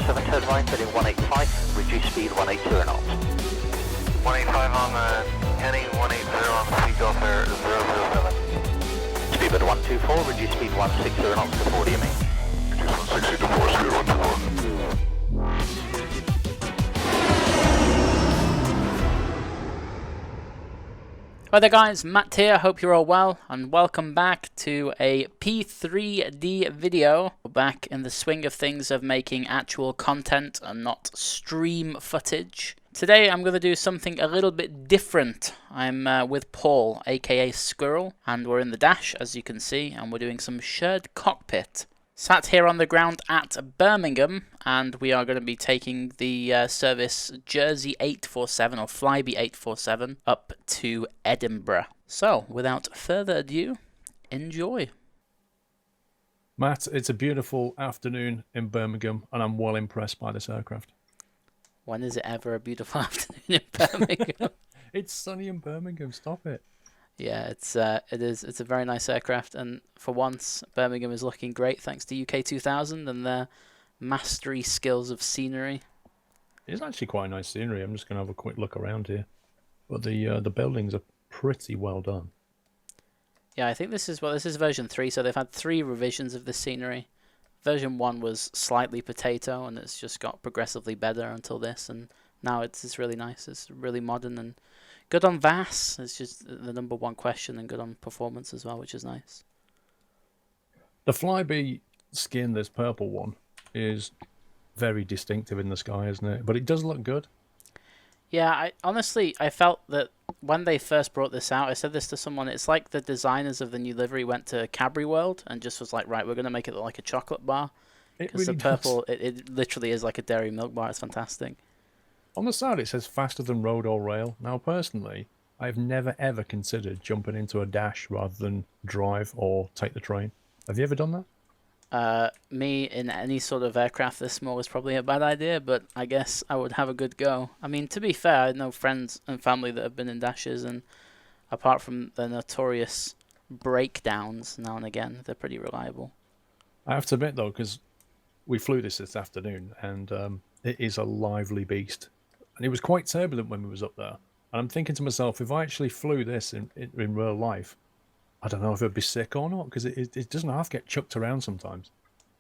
7 turn right, heading 185, reduce speed 180 knots. 185 on the heading, 180 on the seatbelt there, 007. Speedbird 124, reduce speed 160 knots to 40 ME. Reduce 160 to 4, speed 124. Hi there guys, Matt here, hope you're all well, and welcome back to a P3D video. We're back in the swing of things of making actual content and not stream footage. Today I'm going to do something a little bit different. I'm with Paul, aka Squirrel, and we're in the Dash, as you can see, and we're doing some shared cockpit. Sat here on the ground at Birmingham, and we are going to be taking the service Jersey 847 or Flybe 847 up to Edinburgh. So, without further ado, enjoy. Matt, it's a beautiful afternoon in Birmingham, and I'm well impressed by this aircraft. When is it ever a beautiful afternoon in Birmingham? It's sunny in Birmingham, stop it. Yeah, it's a very nice aircraft, and for once Birmingham is looking great thanks to UK 2000 and their mastery skills of scenery. It's actually quite a nice scenery. I'm just going to have a quick look around here, but the buildings are pretty well done. Yeah, I think this is version 3, so they've had 3 revisions of the scenery. Version 1 was slightly potato, and it's just got progressively better until this, and now it's really nice. It's really modern and good on VAS. It's just the #1 question, and good on performance as well, which is nice. The Flybe skin, this purple one, is very distinctive in the sky, isn't it? But it does look good. Yeah, I felt that when they first brought this out, I said this to someone, it's like the designers of the new livery went to Cadbury World and just was like, right, we're going to make it look like a chocolate bar. Because Really the purple, it literally is like a dairy milk bar. It's fantastic. On the side, it says faster than road or rail. Now, personally, I've never ever considered jumping into a Dash rather than drive or take the train. Have you ever done that? Me in any sort of aircraft this small is probably a bad idea, but I guess I would have a good go. I mean, to be fair, I know friends and family that have been in Dashes, and apart from the notorious breakdowns now and again, they're pretty reliable. I have to admit, though, because we flew this afternoon, and it is a lively beast. And it was quite turbulent when we was up there. And I'm thinking to myself, if I actually flew this in real life, I don't know if it'd be sick or not, because it doesn't half get chucked around sometimes.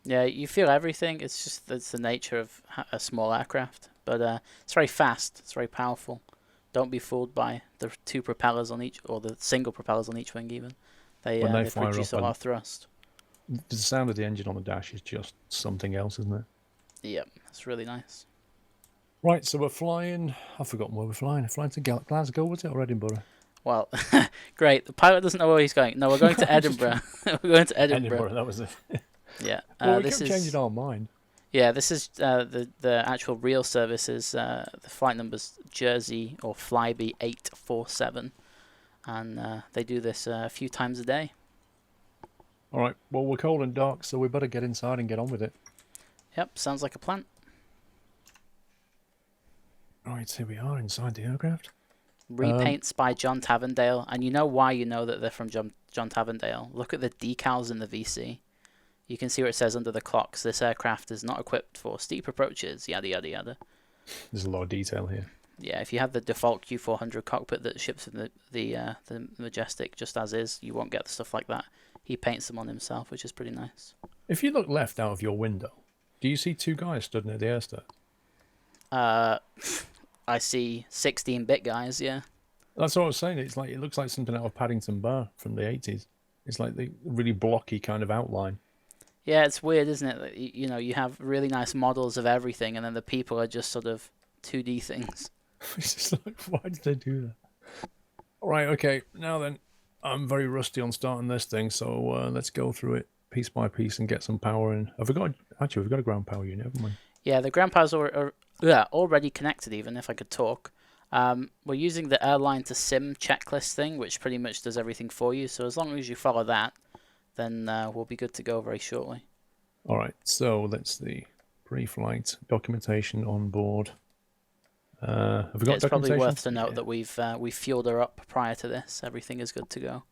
Yeah, you feel everything. It's just that's the nature of a small aircraft. But it's very fast. It's very powerful. Don't be fooled by the 2 propellers on each, or the single propellers on each wing even. They produce a lot of thrust. The sound of the engine on the Dash is just something else, isn't it? Yep, it's really nice. Right, so we're flying. I've forgotten where we're flying. We're flying to Glasgow, was it, or Edinburgh? Well, great. The pilot doesn't know where he's going. No, we're going to Edinburgh. We're going to Edinburgh. That was it. Yeah. Well, we kept changing our mind. Yeah, this is the actual real service is the flight number's Jersey or Flybe 847, and they do this a few times a day. All right. Well, we're cold and dark, so we better get inside and get on with it. Yep, sounds like a plan. Right, here we are inside the aircraft. Repaints by John Tavendale, and you know why you know that they're from John Tavendale. Look at the decals in the VC. You can see where it says under the clocks, this aircraft is not equipped for steep approaches, yada yada yada. There's a lot of detail here. Yeah, if you have the default Q400 cockpit that ships in the Majestic just as is, you won't get stuff like that. He paints them on himself, which is pretty nice. If you look left out of your window, do you see 2 guys stood near the airstair? I see 16-bit guys, yeah. That's what I was saying. It's like it looks like something out of Paddington Bear from the 80s. It's like the really blocky kind of outline. Yeah, it's weird, isn't it? You know, you have really nice models of everything, and then the people are just sort of 2D things. It's just like, why did they do that? All right, okay. Now then, I'm very rusty on starting this thing, so let's go through it piece by piece and get some power in. We've got a ground power unit, haven't we? Yeah, the ground powers are already connected, even if I could talk. We're using the airline to sim checklist thing, which pretty much does everything for you. So as long as you follow that, then we'll be good to go very shortly. All right, so that's the pre-flight documentation on board. Have we got it's probably documentation? worth to note that we've fueled her up prior to this. Everything is good to go.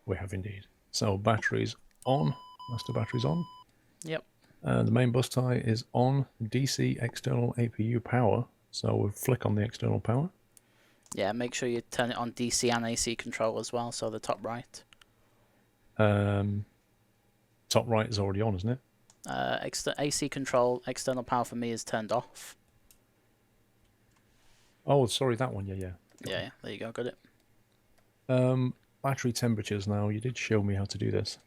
We have indeed. So batteries on. Master batteries on. Yep. The main bus tie is on DC external APU power, so we'll flick on the external power. Yeah, make sure you turn it on DC and AC control as well, so the top right. Top right is already on, isn't it? AC control, external power for me is turned off. Oh, sorry, that one. Yeah. Yeah, there you go, got it. Battery temperatures now. You did show me how to do this.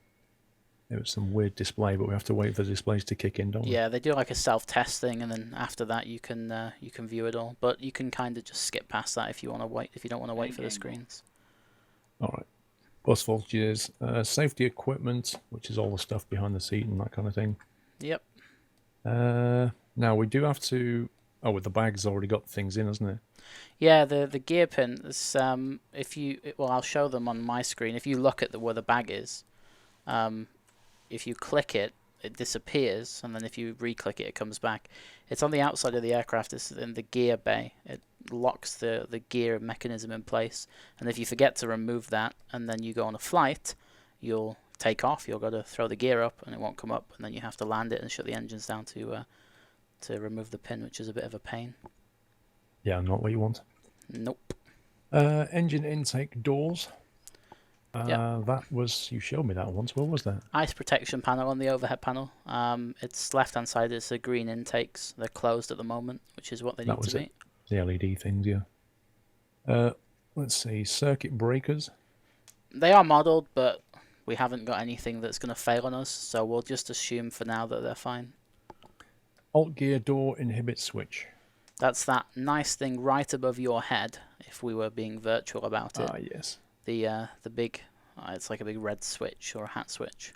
It was some weird display, but we have to wait for the displays to kick in, don't we? Yeah, they do like a self-test thing, and then after that you can view it all. But you can kind of just skip past that if you want to wait. If you don't want to wait for the screens. All right. Bus voltages, safety equipment, which is all the stuff behind the seat and that kind of thing. Yep. Now we do have to. Oh, with the bag's already got things in, hasn't it? Yeah, the gear pins. I'll show them on my screen. If you look at where the bag is, if you click it, it disappears, and then if you re-click it, it comes back. It's on the outside of the aircraft. It's in the gear bay. It locks the gear mechanism in place, and if you forget to remove that, and then you go on a flight, you'll take off. You'll go to throw the gear up, and it won't come up, and then you have to land it and shut the engines down to remove the pin, which is a bit of a pain. Yeah, not what you want. Nope. Engine intake doors. Yep. That was, you showed me that once. What was that? Ice protection panel on the overhead panel. It's left-hand side. It's the green intakes. They're closed at the moment, which is what they need to be. The LED things, yeah. Let's see, circuit breakers. They are modelled, but we haven't got anything that's going to fail on us, so we'll just assume for now that they're fine. Alt gear door inhibit switch. That's that nice thing right above your head, if we were being virtual about it. Ah, yes. The big, it's like a big red switch or a hat switch.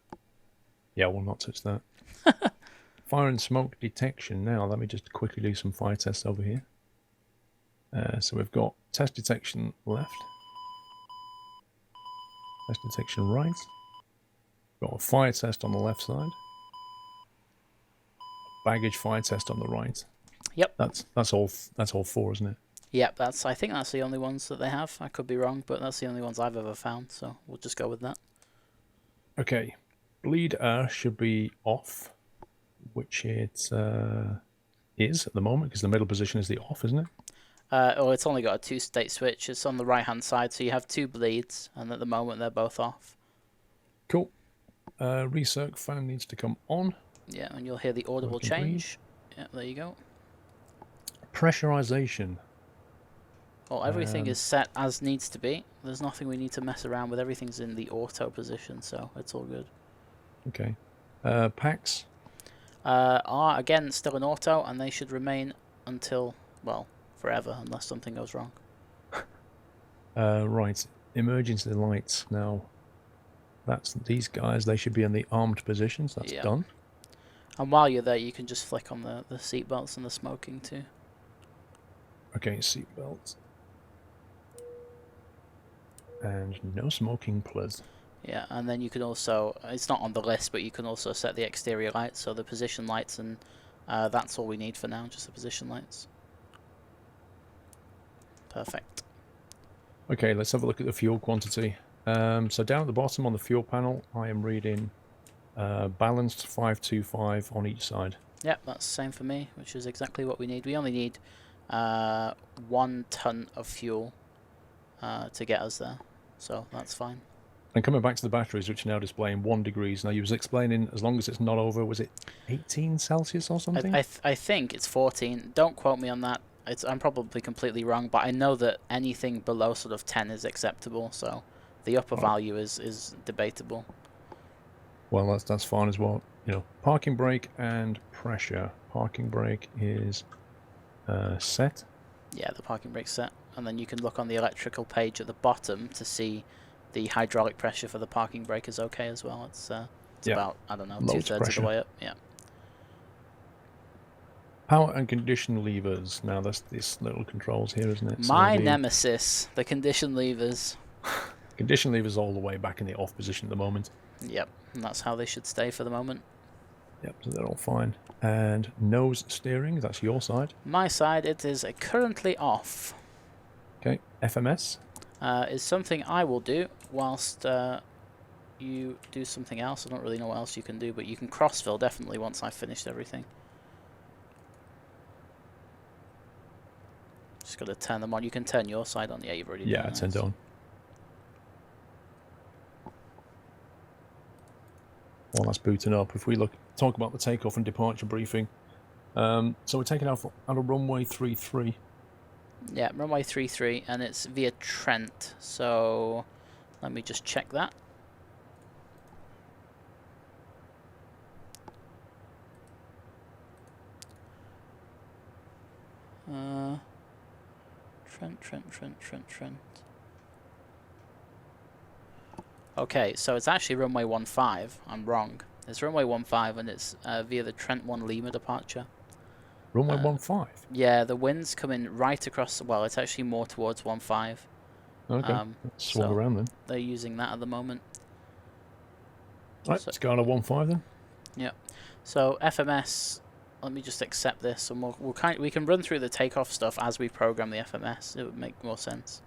Yeah, we'll not touch that. Fire and smoke detection. Now, let me just quickly do some fire tests over here. So we've got test detection left. Test detection right. Got a fire test on the left side. Baggage fire test on the right. Yep. That's all four, isn't it? Yep, I think that's the only ones that they have. I could be wrong, but that's the only ones I've ever found, so we'll just go with that. Okay. Bleed air should be off, which it is at the moment, because the middle position is the off, isn't it? It's only got a two-state switch. It's on the right-hand side, so you have two bleeds, and at the moment they're both off. Cool. Recirc fan needs to come on. Yeah, and you'll hear the audible change. Yeah, there you go. Pressurization. Well, everything is set as needs to be. There's nothing we need to mess around with. Everything's in the auto position, so it's all good. Okay. Packs. Are, again, still in auto, and they should remain until, well, forever, unless something goes wrong. Right. Emergency lights. Now, that's these guys. They should be in the armed positions. That's done. And while you're there, you can just flick on the seat belts and the smoking, too. Okay, seat belts. And no smoking, please. Yeah, and then you can also, it's not on the list, but you can also set the exterior lights, so the position lights, and that's all we need for now, just the position lights. Perfect. Okay, let's have a look at the fuel quantity. So down at the bottom on the fuel panel, I am reading balanced 525 on each side. Yep, that's the same for me, which is exactly what we need. We only need 1 ton of fuel to get us there, so that's fine. And coming back to the batteries, which are now displaying 1 degrees. Now, you was explaining, as long as it's not over, was it 18 Celsius or something? I think it's 14. Don't quote me on that. I'm probably completely wrong, but I know that anything below sort of 10 is acceptable, so the upper value is debatable. Well, that's fine as well. You know, parking brake and pressure. Parking brake is set. Yeah, the parking brake's set. And then you can look on the electrical page at the bottom to see the hydraulic pressure for the parking brake is okay as well. It's about, I don't know, 2/3 of the way up. Yeah. Power and condition levers. Now, that's this little controls here, isn't it? My nemesis, the condition levers. Condition levers all the way back in the off position at the moment. Yep, and that's how they should stay for the moment. Yep, so they're all fine. And nose steering, that's your side. My side, it is currently off. Okay, FMS. Is something I will do whilst you do something else. I don't really know what else you can do, but you can crossfill definitely once I've finished everything. Just got to turn them on. You can turn your side on. Yeah, you've already done I turned it on. While that's booting up, if we talk about the takeoff and departure briefing. So we're taking off out of runway 33. Yeah, runway 33, and it's via Trent. So let me just check that. Trent. Okay, so it's actually runway 15. I'm wrong. It's runway 15, and it's via the Trent 1 Lima departure. Runway 15? Yeah, the wind's coming right across. Well, it's actually more towards 15. Okay, let's swung around then. They're using that at the moment. Right, let's go on a 15 then. Yeah. So FMS. Let me just accept this, and we can run through the takeoff stuff as we program the FMS. It would make more sense.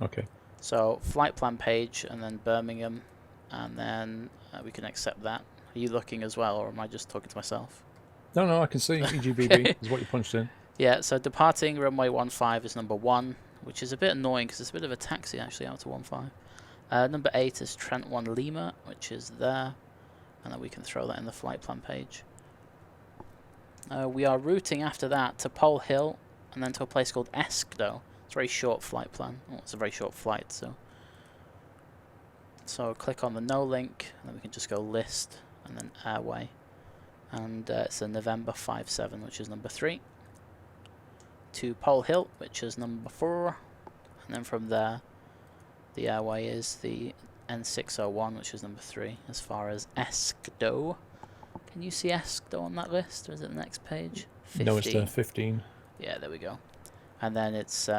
Okay. So flight plan page, and then Birmingham, and then we can accept that. Are you looking as well, or am I just talking to myself? No, I can see EGBB is what you punched in. Yeah. So departing runway 15 is number 1, which is a bit annoying because it's a bit of a taxi actually out to 15. Number 8 is Trent 1 Lima, which is there, and then we can throw that in the flight plan page. We are routing after that to Pole Hill and then to a place called Eskdo. It's a very short flight plan. Well, it's a very short flight, so click on the no link, and then we can just go list and then airway. And it's a November 57, which is number 3. To Pole Hill, which is number 4. And then from there, the airway is the N601, which is number 3, as far as Eskdo. Can you see Eskdo on that list, or is it the next page? 15. No, it's 15. Yeah, there we go. And then it's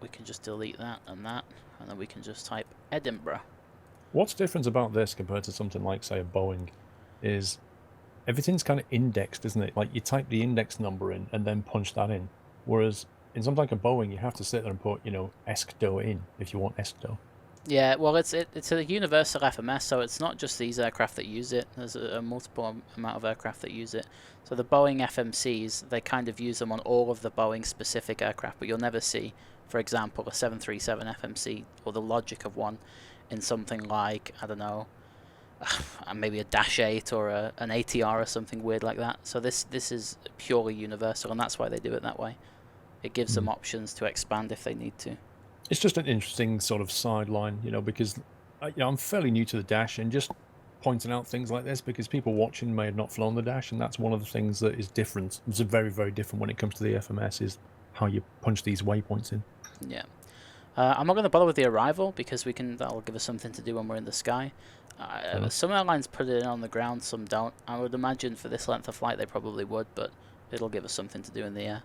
we can just delete that, and then we can just type Edinburgh. What's different about this compared to something like, say, a Boeing, is everything's kind of indexed, isn't it? Like, you type the index number in and then punch that in. Whereas in something like a Boeing, you have to sit there and put, Eskdo in if you want Eskdo. Yeah, well, it's a universal FMS, so it's not just these aircraft that use it. There's a multiple amount of aircraft that use it. So the Boeing FMCs, they kind of use them on all of the Boeing-specific aircraft, but you'll never see, for example, a 737 FMC or the logic of one in something like, I don't know, maybe a Dash 8 or an ATR or something weird like that. So this is purely universal, and that's why they do it that way. It gives them options to expand if they need to. It's just an interesting sort of sideline, because I'm fairly new to the Dash, and just pointing out things like this because people watching may have not flown the Dash, and that's one of the things that is different. It's very, very different when it comes to the FMS, is how you punch these waypoints in. Yeah. I'm not going to bother with the arrival because that'll give us something to do when we're in the sky. Some airlines put it in on the ground, some don't. I would imagine for this length of flight they probably would, but it'll give us something to do in the air.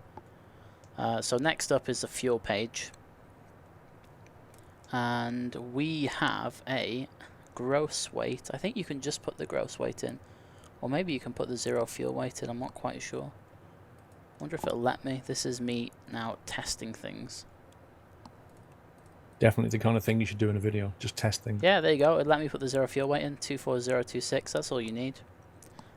So next up is the fuel page. And we have a gross weight. I think you can just put the gross weight in. Or maybe you can put the zero fuel weight in, I'm not quite sure. Wonder if it'll let me. This is me now testing things. Definitely the kind of thing you should do in a video, just testing. Yeah, there you go. It'll let me put the zero fuel weight in, 24026, that's all you need.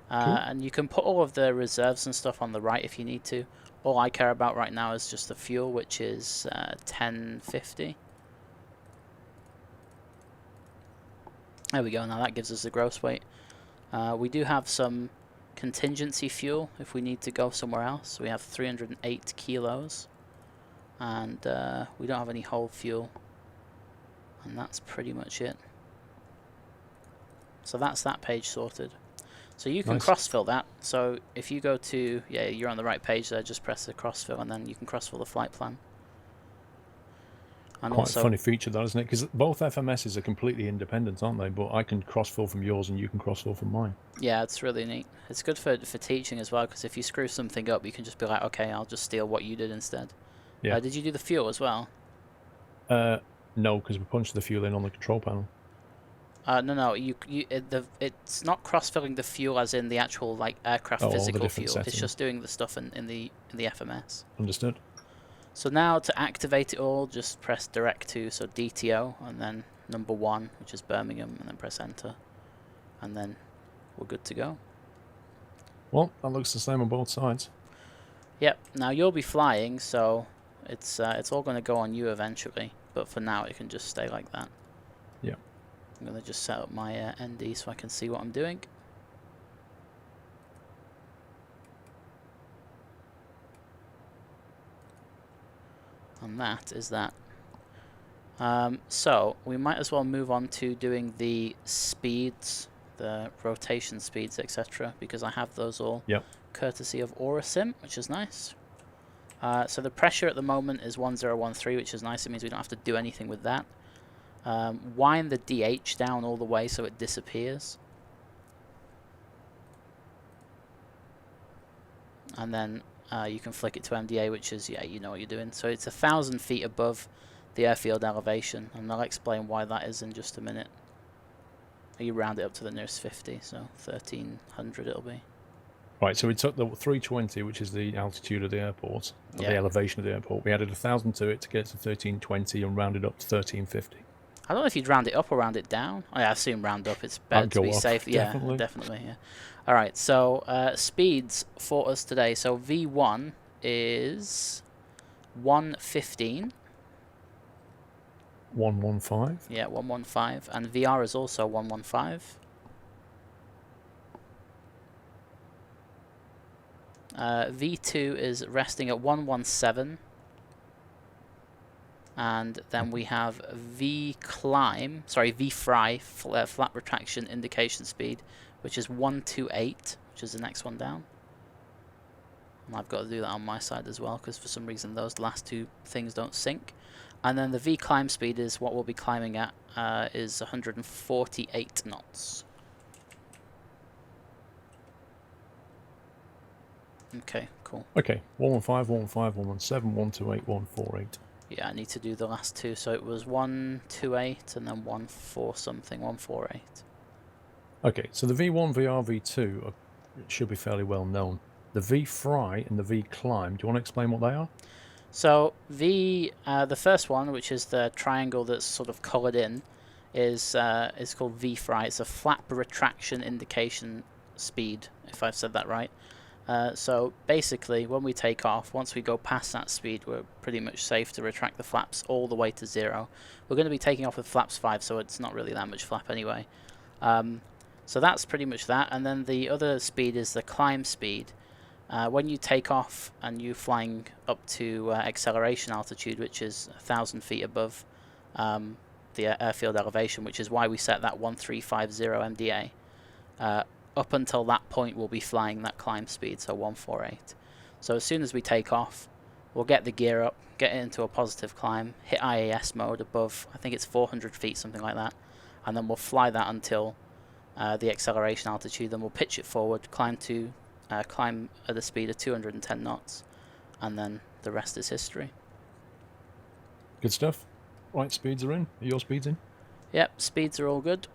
Cool. And you can put all of the reserves and stuff on the right if you need to. All I care about right now is just the fuel, which is 1050. There we go, now that gives us the gross weight. We do have some contingency fuel if we need to go somewhere else. We have 308 kilos. And we don't have any whole fuel. And that's pretty much it. So that's that page sorted. So you can cross-fill that. So if you go to, yeah, you're on the right page there, just press the cross-fill and then you can cross-fill the flight plan. And Quite also, a funny feature, that, isn't it? Because both FMSs are completely independent, aren't they? But I can cross-fill from yours and you can cross-fill from mine. Yeah, it's really neat. It's good for teaching as well, because if you screw something up, you can just be like, okay, I'll just steal what you did instead. Yeah. Did you do the fuel as well? No, because we punched the fuel in on the control panel. No. It's not cross-filling the fuel as in the actual aircraft physical fuel. Settings. It's just doing the stuff in the FMS. Understood. So now to activate it all, just press direct to, so DTO, and then number 1, which is Birmingham, and then press enter, and then we're good to go. Well, that looks the same on both sides. Yep. Now you'll be flying, so it's all going to go on you eventually. But for now, it can just stay like that. Yeah. I'm going to just set up my ND so I can see what I'm doing. And that is that. So we might as well move on to doing the speeds, the rotation speeds, etc. because I have those all courtesy of AuraSim, which is nice. So the pressure at the moment is 1013, which is nice. It means we don't have to do anything with that. Wind the DH down all the way so it disappears. And then you can flick it to MDA, which is, yeah, you know what you're doing. So it's 1,000 feet above the airfield elevation, and I'll explain why that is in just a minute. You round it up to the nearest 50, so 1,300 it'll be. Right, so we took the 320, which is the altitude of the airport, the elevation of the airport. We added 1,000 to it to get to 1,320 and rounded up to 1,350. I don't know if you'd round it up or round it down. I assume round up. It's better to be safe. Definitely. Yeah, definitely. Yeah. All right. So speeds for us today. So V1 is 115. 115. Yeah, 115, and VR is also 115. V2 is resting at 117. And then we have V fry, flat retraction indication speed, which is 128, which is the next one down. And I've got to do that on my side as well, because for some reason those last two things don't sync. And then the V climb speed is what we'll be climbing at, is 148 knots. Okay, cool. Okay, 115, 115, 117, 128, 148. Yeah, I need to do the last two. So it was 128 and then 14 something, 148. Okay, so the V1, VR, V2 should be fairly well known. The V fry and the V climb, do you want to explain what they are? So the first one, which is the triangle that's sort of coloured in, is called V fry. It's a flap retraction indication speed, if I've said that right. So basically, when we take off, once we go past that speed, we're pretty much safe to retract the flaps all the way to 0. We're going to be taking off with flaps 5, so it's not really that much flap anyway. So that's pretty much that. And then the other speed is the climb speed. When you take off and you're flying up to acceleration altitude, which is 1,000 feet above the airfield elevation, which is why we set that 1350 MDA. Up until that point, we'll be flying that climb speed, so 148. So as soon as we take off, we'll get the gear up, get it into a positive climb, hit IAS mode above, I think it's 400 feet, something like that, and then we'll fly that until the acceleration altitude, then we'll pitch it forward, climb at a speed of 210 knots, and then the rest is history. Good stuff. Right, speeds are in. Are your speeds in? Yep, speeds are all good.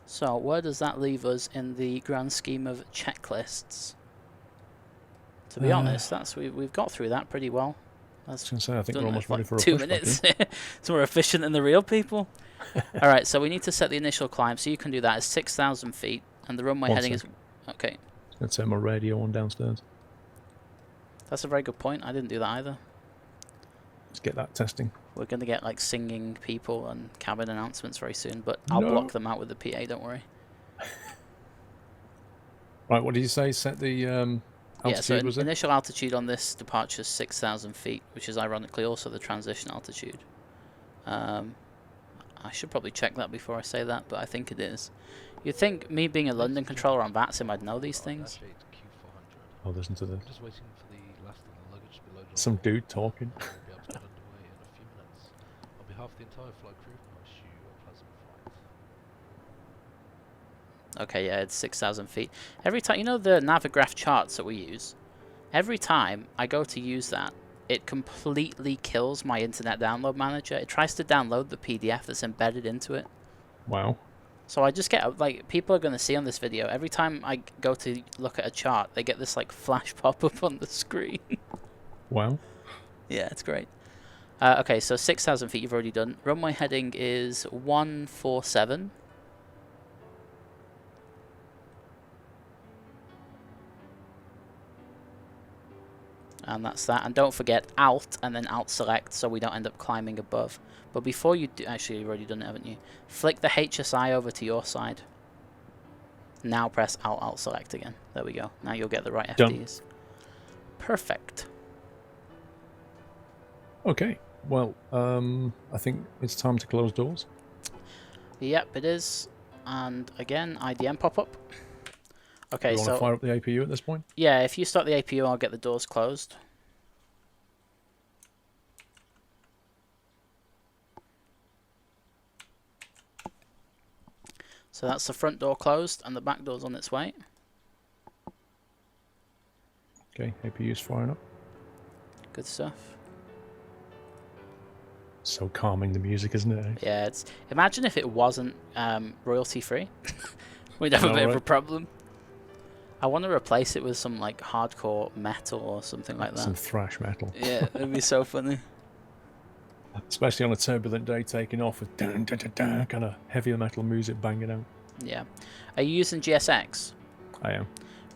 So where does that leave us in the grand scheme of checklists? To be honest, we've got through that pretty well. I was going to say, I think we're almost ready for a 2 push minutes. It's more efficient than the real people. All right, so we need to set the initial climb. So you can do that at 6,000 feet, and the runway heading is okay. Let's turn my radio on downstairs. That's a very good point. I didn't do that either. Let's get that testing. We're going to get like singing people and cabin announcements very soon, but I'll block them out with the PA, don't worry. Right, what did you say? Set the altitude, was it? Initial altitude on this departure is 6,000 feet, which is ironically also the transition altitude. I should probably check that before I say that, but I think it is. You'd think me being a London controller on VATSIM, I'd know these things. Oh, listen to this. Just waiting for the last of the luggage to be loaded. Some dude talking. We'll be able to get underway in a few minutes. On behalf of the entire flight crew, I wish you a pleasant flight. Okay, yeah, it's 6,000 feet. Every time, you know the Navigraph charts that we use? Every time I go to use that, it completely kills my internet download manager. It tries to download the PDF that's embedded into it. Wow. So I just get, like, people are going to see on this video, every time I go to look at a chart, they get this, like, flash pop-up on the screen. Wow. Yeah, it's great. Okay, so 6,000 feet you've already done. Runway heading is 147. And that's that. And don't forget Alt and then Alt Select so we don't end up climbing above. But before you do, actually you've already done it, haven't you? Flick the HSI over to your side. Now press Alt Select again. There we go. Now you'll get the right Done. FDs. Perfect. Okay. Well, I think it's time to close doors. Yep, it is. And again, IDM pop-up. Okay, Do you want so to fire up the APU at this point? yeah, if you start the APU, I'll get the doors closed. So that's the front door closed and the back door's on its way. Okay, APU's firing up. Good stuff. So calming, the music, isn't it? Yeah, it's. Imagine if it wasn't royalty free. We'd have a No, bit of a right? problem. I want to replace it with some like hardcore metal or something like Some that. thrash metal. Yeah, it'd be so funny. Especially on a turbulent day taking off with dun, dun, dun, dun, kind of heavier metal music banging out. Yeah. Are you using GSX? I am.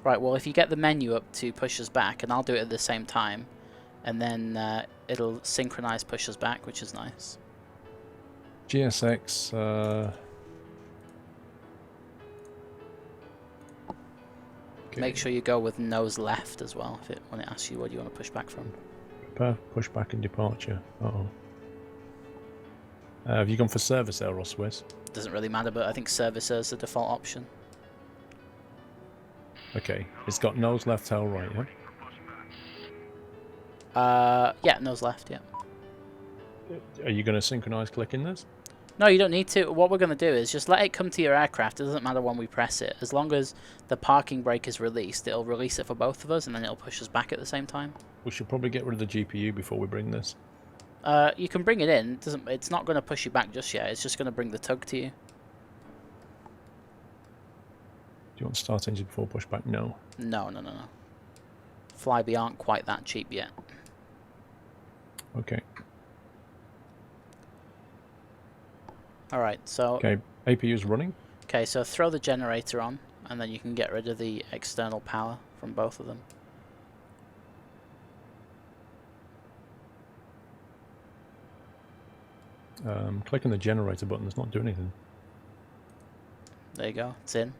Right, well, if you get the menu up to push us back, and I'll do it at the same time, and then it'll synchronize push us back, which is nice. GSX, okay. Make sure you go with nose left as well, when it asks you what you want to push back from. Prepare, push back and departure. Uh-oh. Have you gone for service error or Swiss? Doesn't really matter, but I think service is the default option. Okay, it's got nose left, tail right, yeah? Yeah, nose left, yeah. Are you going to synchronize clicking this? No, you don't need to. What we're going to do is just let it come to your aircraft. It doesn't matter when we press it. As long as the parking brake is released, it'll release it for both of us, and then it'll push us back at the same time. We should probably get rid of the GPU before we bring this. You can bring it in. It's not going to push you back just yet. It's just going to bring the tug to you. Do you want start engine before pushback? No. No. Flybe aren't quite that cheap yet. Okay. Alright, so... Okay, APU's running. Okay, so throw the generator on, and then you can get rid of the external power from both of them. Clicking the generator button does not do anything. There you go, it's in.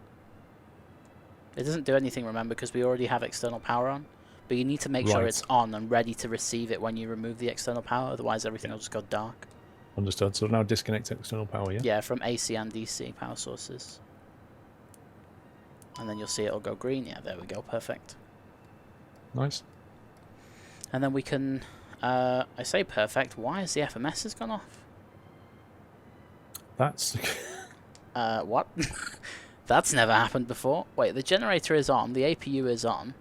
It doesn't do anything, remember, because we already have external power on. But you need to make sure it's on and ready to receive it when you remove the external power, otherwise everything will just go dark. Understood. So now disconnect external power, yeah? Yeah, from AC and DC power sources. And then you'll see it'll go green. Yeah, there we go, perfect. Nice. And then we can, I say perfect, why has the FMS gone off? That's... What? That's never happened before. Wait, the generator is on, the APU is on.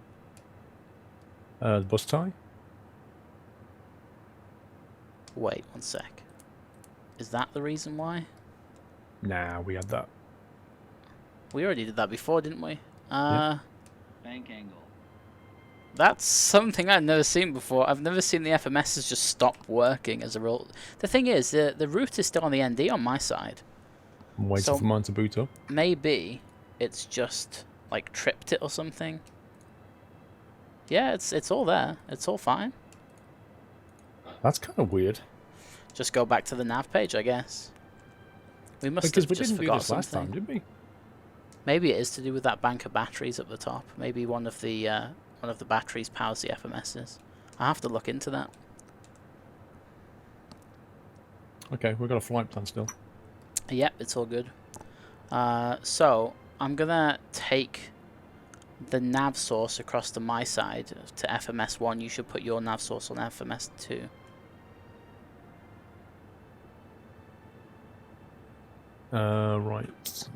The bus tie? Wait, one sec. Is that the reason why? Nah, we had that. We already did that before, didn't we? Yeah. Bank angle. That's something I've never seen before. I've never seen the FMSs just stop working as a result. The thing is, the route is still on the ND on my side. I'm waiting for mine to boot up. Maybe it's just like tripped it or something. Yeah, it's all there. It's all fine. That's kind of weird. Just go back to the nav page, I guess. We must Because have we just didn't do forgot this last something. time, did we? Maybe it is to do with that bank of batteries up the top. Maybe one of the batteries powers the FMSs. I have to look into that. Okay, we've got a flight plan still. Yep, it's all good. So I'm gonna take the nav source across to my side to FMS1. You should put your nav source on FMS2. Right.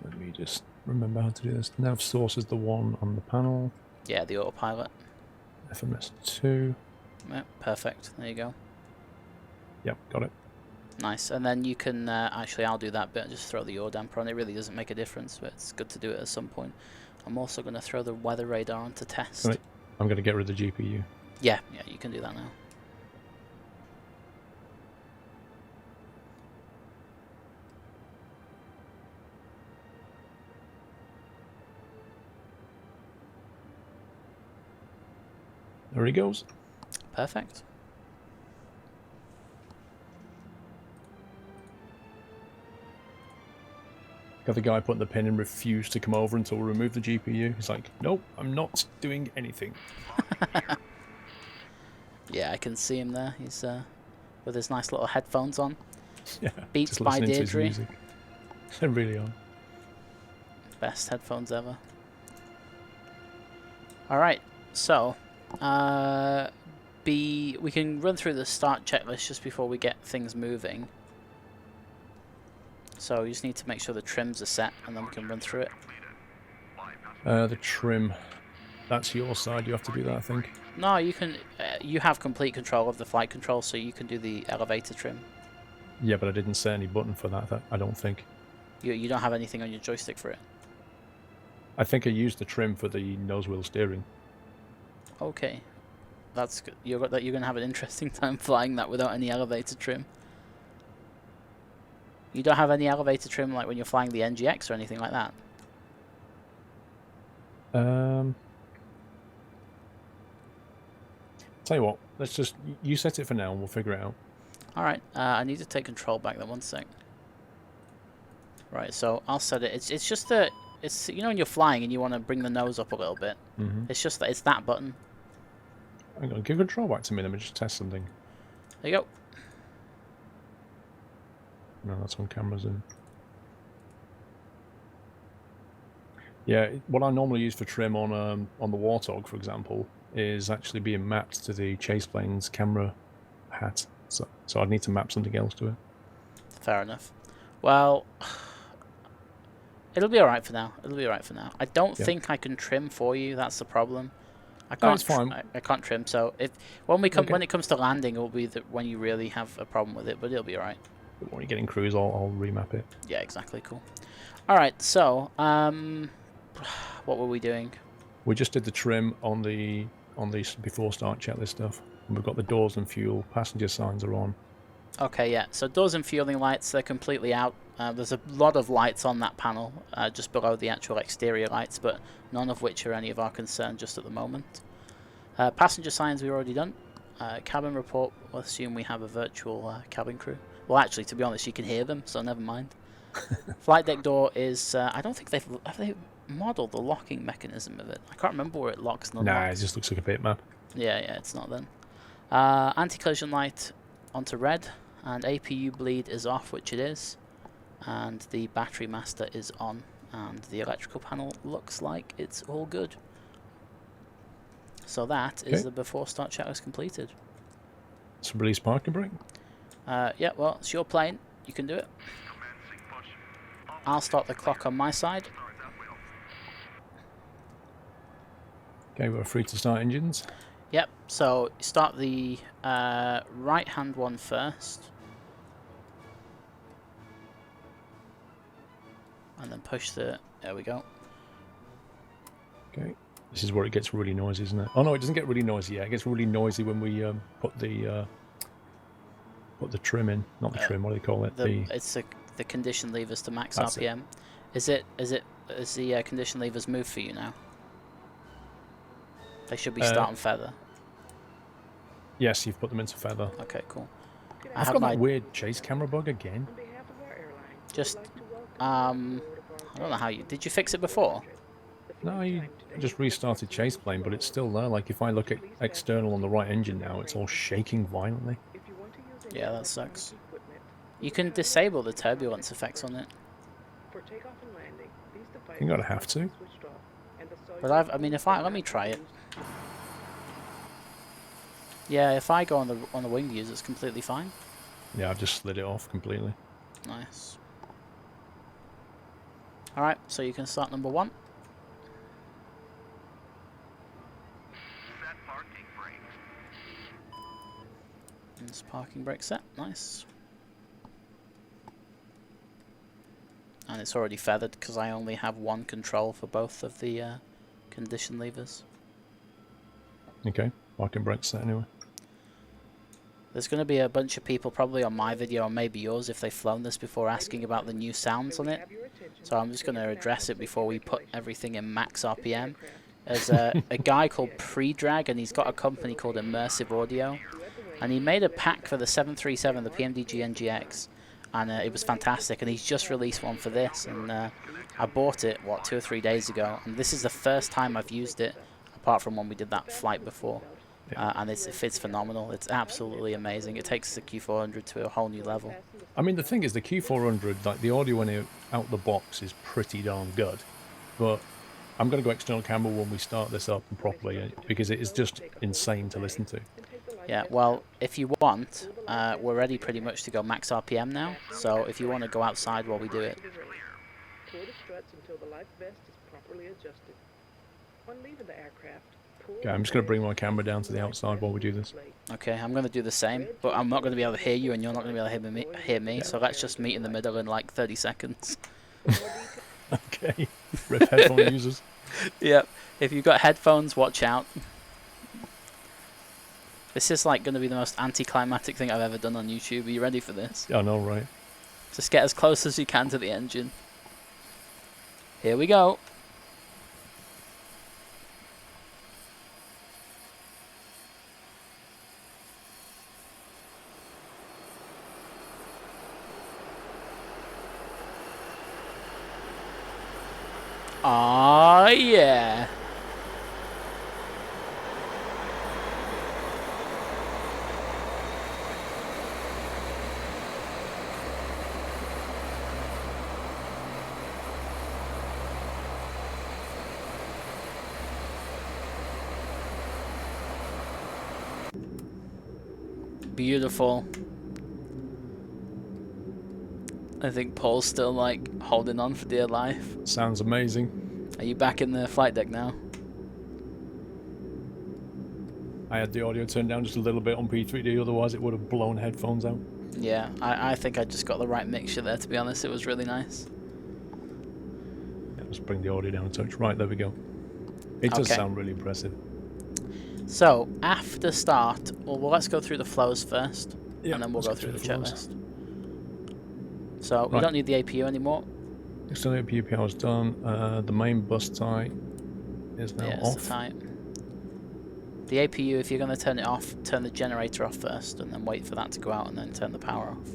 Let me just remember how to do this. Nav source is the one on the panel. Yeah, the autopilot. FMS2. Yep, perfect. There you go. Yep, got it. Nice. And then you can actually, I'll do that bit. Just throw the yaw damper on. It really doesn't make a difference, but it's good to do it at some point. I'm also going to throw the weather radar on to test. Right. I'm going to get rid of the GPU. Yeah, you can do that now. There he goes. Perfect. Got the guy putting the pin in refused to come over until we remove the GPU. He's like, nope, I'm not doing anything. Yeah, I can see him there. He's with his nice little headphones on. Yeah, Beats just by listening to his Deirdre. music. They really are. Best headphones ever. Alright, so we can run through the start checklist just before we get things moving. So you just need to make sure the trims are set and then we can run through it. The trim. That's your side, you have to do that, I think. No, you can. You have complete control of the flight control, so you can do the elevator trim. Yeah, but I didn't set any button for that, I don't think. You don't have anything on your joystick for it. I think I used the trim for the nose wheel steering. Okay, that's good. You're gonna have an interesting time flying that without any elevator trim. You don't have any elevator trim like when you're flying the NGX or anything like that. Tell you what, let's just you set it for now and we'll figure it out. All right, I need to take control back. Then 1 sec. Right, so I'll set it. It's just that it's you know when you're flying and you want to bring the nose up a little bit. It's just that it's that button. Hang on, give control back to me. Let me just test something. There you go. No, that's on cameras in. Yeah, what I normally use for trim on the Warthog, for example, is actually being mapped to the chase plane's camera hat. So I'd need to map something else to it. Fair enough. Well, it'll be alright for now. It'll be alright for now. I don't think I can trim for you. That's the problem. I can't. No, it's fine. I can't trim. So when it comes to landing, it will be when you really have a problem with it. But it'll be alright. But when you get in cruise, I'll remap it. Yeah, exactly. Cool. All right. So what were we doing? We just did the trim on the before start checklist stuff. And we've got the doors and fuel. Passenger signs are on. Okay, yeah. So doors and fueling lights, they're completely out. There's a lot of lights on that panel, just below the actual exterior lights, but none of which are any of our concern just at the moment. Passenger signs we've already done. Cabin report, we'll assume we have a virtual cabin crew. Well, actually, to be honest, you can hear them, so never mind. Flight deck door is... I don't think have they modelled the locking mechanism of it. I can't remember where it locks and unlocks. Nah, it just looks like a bit map. Yeah, it's not then. Anti-collision light onto red, and APU bleed is off, which it is, and the battery master is on, and the electrical panel looks like it's all good. So that is the before start checklist completed. So release parking brake. Yeah, well, it's your plane. You can do it. I'll start the clock on my side. Okay, we're free to start engines. Yep, so start the right-hand one first. And then push the... There we go. Okay. This is where it gets really noisy, isn't it? Oh no, it doesn't get really noisy yet. It gets really noisy when we put the trim in. Not the trim, what do they call it? It's the condition levers to max That's RPM. Is the condition levers move for you now? They should be start on feather. Yes, you've put them into feather. Okay, cool. I've got that weird chase camera bug again. Just, I don't know how you... Did you fix it before? No, I just restarted chase plane, but it's still there. Like, if I look at external on the right engine now, it's all shaking violently. Yeah, that sucks. You can disable the turbulence effects on it. You're gonna have to. But I mean, let me try it. Yeah, if I go on the wing views, it's completely fine. Yeah, I've just slid it off completely. Nice. Alright, so you can start number 1. It's parking brake set, nice. And it's already feathered because I only have one control for both of the condition levers. Okay, parking brake set anyway. There's going to be a bunch of people probably on my video or maybe yours if they've flown this before asking about the new sounds on it. So I'm just going to address it before we put everything in max RPM. There's a guy called Pre-Drag, and he's got a company called Immersive Audio, and he made a pack for the 737, the PMDG NGX, and it was fantastic. And he's just released one for this, and I bought it 2 or 3 days ago, and this is the first time I've used it, apart from when we did that flight before. And it's phenomenal. It's absolutely amazing. It takes the Q400 to a whole new level. I mean, the thing is, the Q400, like the audio when it out the box is pretty darn good, but I'm going to go external camera when we start this up properly because it is just insane to listen to. Yeah, well, if you want, we're ready pretty much to go max RPM now. So if you want to go outside while we do it. Okay, I'm just going to bring my camera down to the outside while we do this. Okay, I'm going to do the same, but I'm not going to be able to hear you, and you're not going to be able to hear me. So let's just meet in the middle in like 30 seconds. Okay, rip headphone users. Yep, if you've got headphones, watch out. This is like going to be the most anticlimactic thing I've ever done on YouTube. Are you ready for this? I know, right? Just get as close as you can to the engine. Here we go. Aw, yeah. Beautiful. I think Paul's still like holding on for dear life. Sounds amazing. Are you back in the flight deck now? I had the audio turned down just a little bit on P3D, otherwise it would have blown headphones out. Yeah, I think I just got the right mixture there, to be honest. It was really nice. Yeah, let's bring the audio down a touch. Right, there we go. It does sound really impressive. So, after start, well, let's go through the flows first, and then we'll go through the checklist. So, we don't need the APU anymore. External APU power is done. The main bus tie is now off. The APU, if you're going to turn it off, turn the generator off first, and then wait for that to go out, and then turn the power off.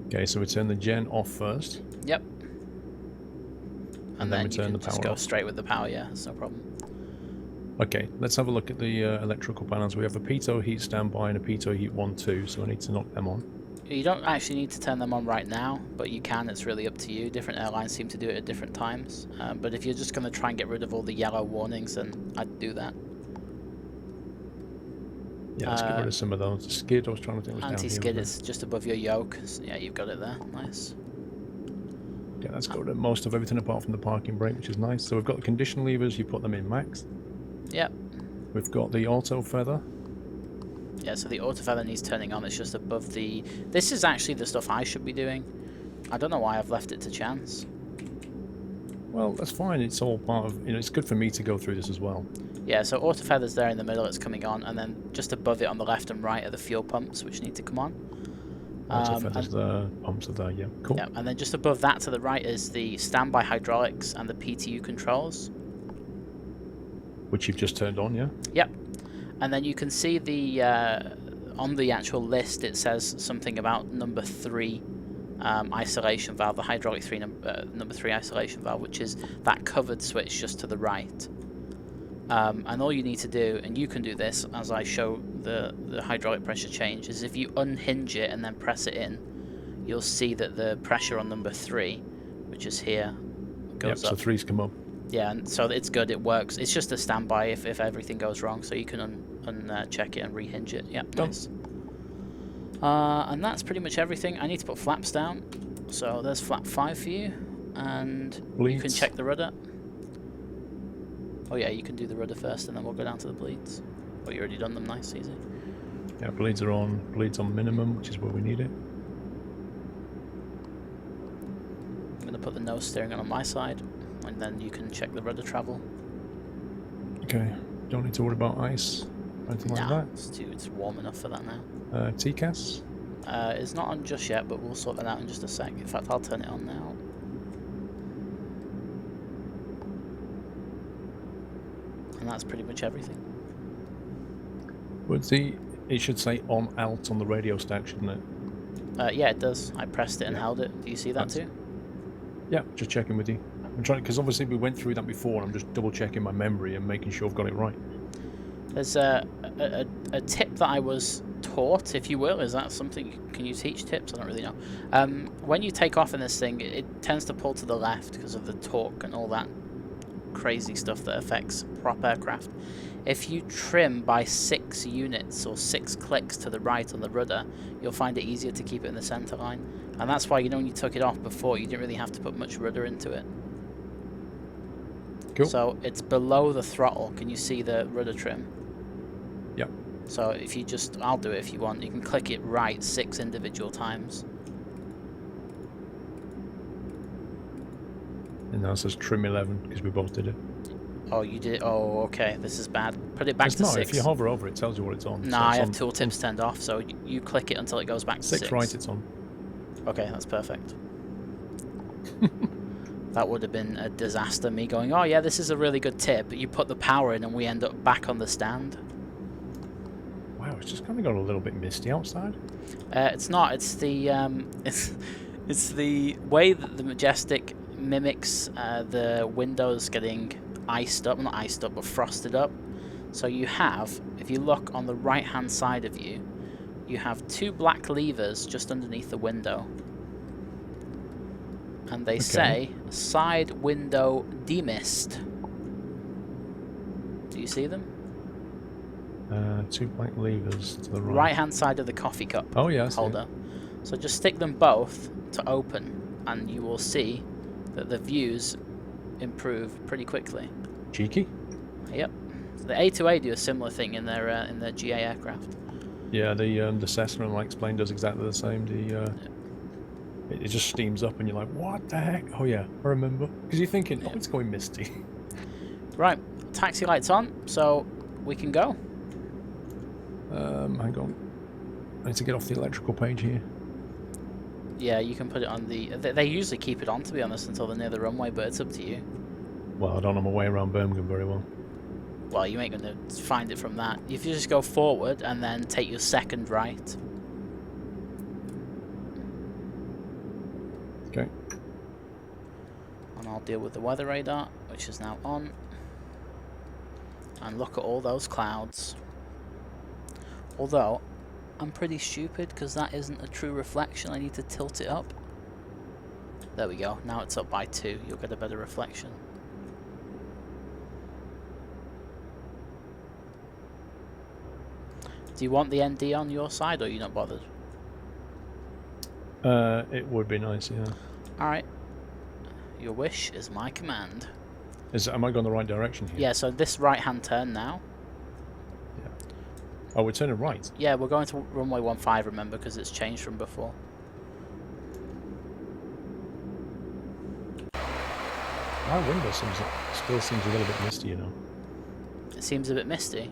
Okay, so we turn the gen off first. Yep. And then we turn the power off. Just go straight with the power, yeah, that's no problem. Okay, let's have a look at the electrical panels. We have a pitot heat standby and a pitot heat 1-2, so I need to knock them on. You don't actually need to turn them on right now, but you can. It's really up to you. Different airlines seem to do it at different times. But if you're just going to try and get rid of all the yellow warnings, then I'd do that. Yeah, let's get rid of some of those. The skid, I was trying to think was down here. Anti-skid is just above your yoke. Yeah, you've got it there. Nice. Yeah, that's got rid of most of everything apart from the parking brake, which is nice. So we've got the condition levers, you put them in max. Yep. We've got the auto feather. Yeah, so the auto feather needs turning on. It's just above the... This is actually the stuff I should be doing. I don't know why I've left it to chance. Well, that's fine. It's all part of... You know, it's good for me to go through this as well. Yeah, so auto feather's there in the middle. It's coming on. And then just above it on the left and right are the fuel pumps, which need to come on. Auto feathers, the pumps are there, yeah. Cool. Yeah, and then just above that to the right is the standby hydraulics and the PTU controls. Which you've just turned on, yeah? Yep. And then you can see the on the actual list it says something about number 3 isolation valve, the hydraulic number 3 isolation valve, which is that covered switch just to the right. And all you need to do, and you can do this as I show the hydraulic pressure change, is if you unhinge it and then press it in, you'll see that the pressure on number 3, which is here, goes up. So 3's come up. Yeah, and so it's good, it works. It's just a standby if everything goes wrong, so you can uncheck it and rehinge it. Yeah, nice. And that's pretty much everything. I need to put flaps down. So there's flap 5 for you, and you can check the rudder. Oh yeah, you can do the rudder first, and then we'll go down to the bleeds. Oh, you already done them, nice, easy. Yeah, bleeds are on. Bleeds on minimum, which is where we need it. I'm going to put the nose steering on my side, and then you can check the rudder travel. Okay, don't need to worry about ice or anything like that. It's warm enough for that now. TCAS? It's not on just yet, but we'll sort that out in just a sec. In fact, I'll turn it on now. And that's pretty much everything. Would it should say on alt on the radio stack, shouldn't it? Yeah, it does. I pressed it and Yeah. held it. Do you see that too? Yeah, just checking with you. I'm trying, because obviously we went through that before, and I'm just double checking my memory and making sure I've got it right. There's a tip that I was taught, if you will. Is that something? Can you teach tips? I don't really know. When you take off in this thing, it tends to pull to the left because of the torque and all that crazy stuff that affects prop aircraft. If you trim by 6 units or 6 clicks to the right on the rudder, you'll find it easier to keep it in the center line. And that's why, you know, when you took it off before, you didn't really have to put much rudder into it. Cool. So it's below the throttle. Can you see the rudder trim? Yep. So if you just, I'll do it if you want, you can click it right 6 individual times. And now it says trim 11 because we both did it. Oh, you did. Oh, okay. This is bad. Put it back It's to not. 6. If you hover over it, tells you what it's on. No, So I it's have on tooltips turned off, so you click it until it goes back to 6. 6 right, it's on. Okay, that's perfect. That would have been a disaster, me going, oh yeah, this is a really good tip, but you put the power in and we end up back on the stand. Wow, it's just kind of got a little bit misty outside. It's not. It's the it's the way that the Majestic mimics the windows getting iced up, not iced up, but frosted up. So you have, if you look on the right hand side of you, you have 2 black levers just underneath the window, and they say side window demist. Do you see them? 2 black levers to the right. Right hand side of the coffee cup Oh yes. holder. So just stick them both to open, and you will see that the views improve pretty quickly. Cheeky. Yep. The A2A do a similar thing in their GA aircraft. Yeah, the Cessna, like explained, does exactly the same. It just steams up, and you're like, what the heck? Oh yeah, I remember. Because you're thinking, oh, it's going misty. Right, taxi lights on, so we can go. Hang on. I need to get off the electrical page here. Yeah, you can put it on the... They usually keep it on, to be honest, until they're near the runway, but it's up to you. Well, I don't know my way around Birmingham very well. Well, you ain't going to find it from that. If you just go forward and then take your second right. Okay. And I'll deal with the weather radar, which is now on. And look at all those clouds. Although, I'm pretty stupid because that isn't a true reflection. I need to tilt it up. There we go. Now it's up by 2. You'll get a better reflection. Do you want the ND on your side, or are you not bothered? It would be nice, yeah. Alright. Your wish is my command. Am I going the right direction here? Yeah, so this right-hand turn now. Yeah. Oh, we're turning right. Yeah, we're going to runway 15, remember, because it's changed from before. My window still seems a little bit misty, you know. It seems a bit misty.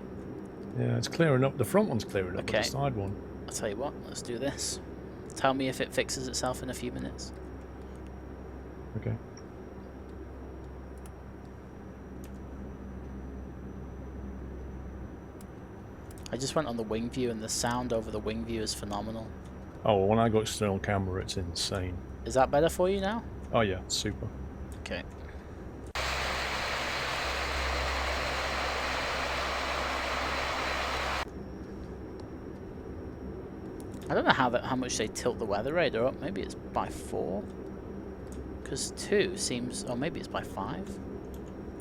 Yeah, it's clearing up. The front one's clearing up, but Okay. the side one. I'll tell you what, let's do this. Tell me if it fixes itself in a few minutes. Okay. I just went on the wing view, and the sound over the wing view is phenomenal. Oh, well, when I got external camera, it's insane. Is that better for you now? Oh yeah, super. Okay. I don't know how much they tilt the weather radar up. Maybe it's by 4. Because 2 seems... Oh, maybe it's by 5.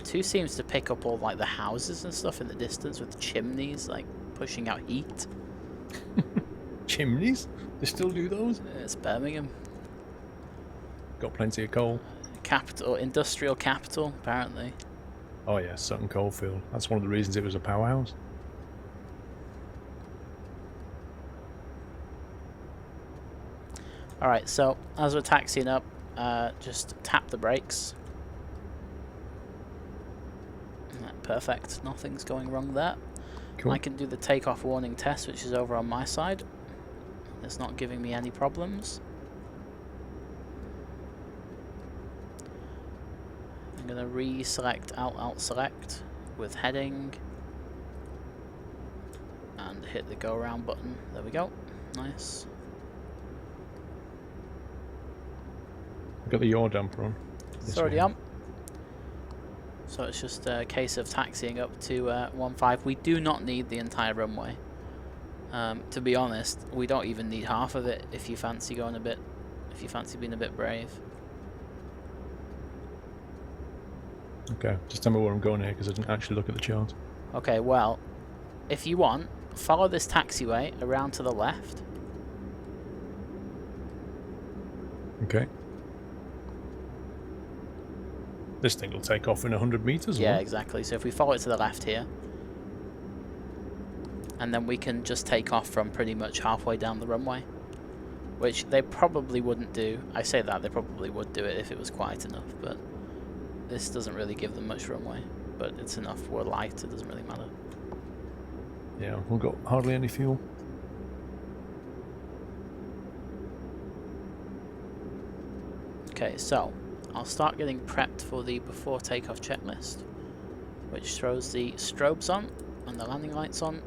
2 seems to pick up all like the houses and stuff in the distance with chimneys like pushing out heat. Chimneys? They still do those? It's Birmingham. Got plenty of coal. Capital, industrial capital, apparently. Oh yeah, Sutton Coalfield. That's one of the reasons it was a powerhouse. Alright, so as we're taxiing up, just tap the brakes. Perfect, nothing's going wrong there. Cool. I can do the takeoff warning test, which is over on my side. It's not giving me any problems. I'm going to reselect, alt select, with heading. And hit the go around button. There we go. Nice. Got the yaw damper on. It's already on. So it's just a case of taxiing up to 15. We do not need the entire runway. To be honest, we don't even need half of it if you fancy going a bit, if you fancy being a bit brave. Okay, just tell me where I'm going here because I didn't actually look at the chart. Okay, well, if you want, follow this taxiway around to the left. Okay. This thing will take off in 100 meters. Yeah, exactly. So if we follow it to the left here, and then we can just take off from pretty much halfway down the runway, which they probably wouldn't do. I say that, they probably would do it if it was quiet enough, but this doesn't really give them much runway, but it's enough. We're light, it doesn't really matter. Yeah, we've got hardly any fuel. Okay, so I'll start getting prepped for the before takeoff checklist, which throws the strobes on and the landing lights on.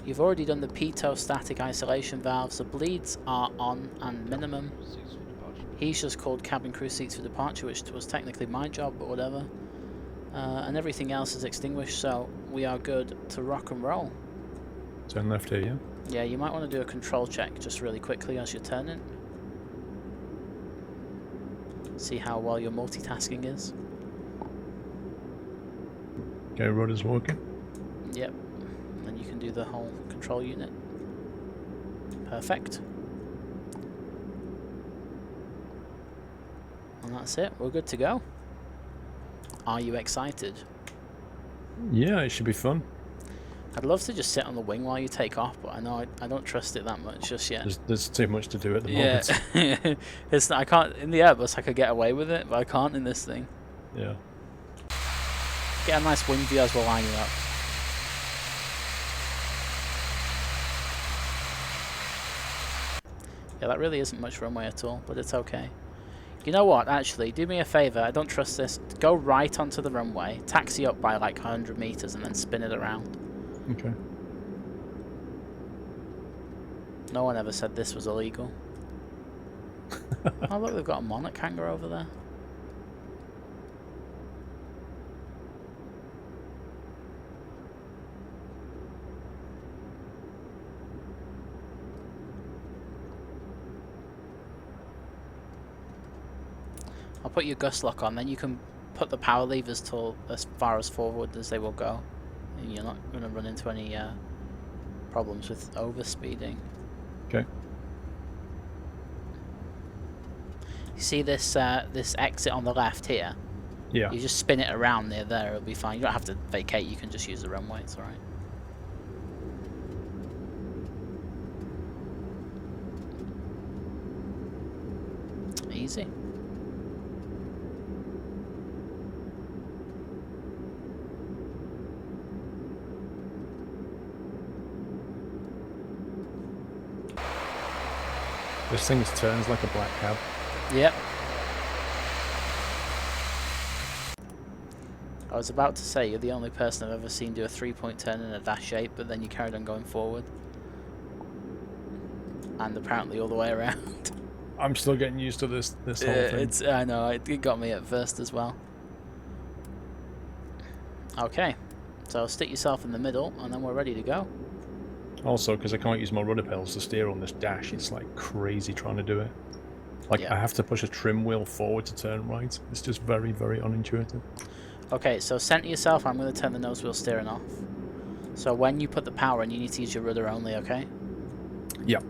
You've already done the pitot static isolation valves. The bleeds are on and minimum. Seats for departure. He's just called cabin crew seats for departure, which was technically my job, but whatever. And everything else is extinguished, so we are good to rock and roll. Turn left here, yeah? Yeah, you might want to do a control check just really quickly as you're turning. See how well your multitasking is. Okay, rudder's working. Yep. And then you can do the whole control unit. Perfect. And that's it. We're good to go. Are you excited? Yeah, it should be fun. I'd love to just sit on the wing while you take off, but I know I don't trust it that much just yet. There's too much to do at the moment. Yeah. It's not, I can't in the Airbus. I could get away with it, but I can't in this thing. Yeah. Get a nice wing view as we're lining up. Yeah, that really isn't much runway at all, but it's okay. You know what, actually, do me a favour, I don't trust this. Go right onto the runway, taxi up by like 100 meters and then spin it around. Okay. No one ever said this was illegal. Oh look, they've got a monarch hangar over there. I'll put your gust lock on, then you can put the power levers to as far as forward as they will go. And you're not going to run into any problems with overspeeding. Okay. You see this this exit on the left here? Yeah. You just spin it around near there, it'll be fine. You don't have to vacate, you can just use the runway, it's alright. Easy. This thing turns like a black cab. Yep. I was about to say, you're the only person I've ever seen do a 3-point turn in a dash 8, but then you carried on going forward. And apparently all the way around. I'm still getting used to this whole thing. I know, it got me at first as well. Okay, so stick yourself in the middle, and then we're ready to go. Also, because I can't use my rudder pedals to steer on this dash, it's like crazy trying to do it. Like, Yeah. I have to push a trim wheel forward to turn right. It's just very, very unintuitive. Okay, so center yourself, I'm going to turn the nose wheel steering off. So when you put the power in, you need to use your rudder only, okay? Yep.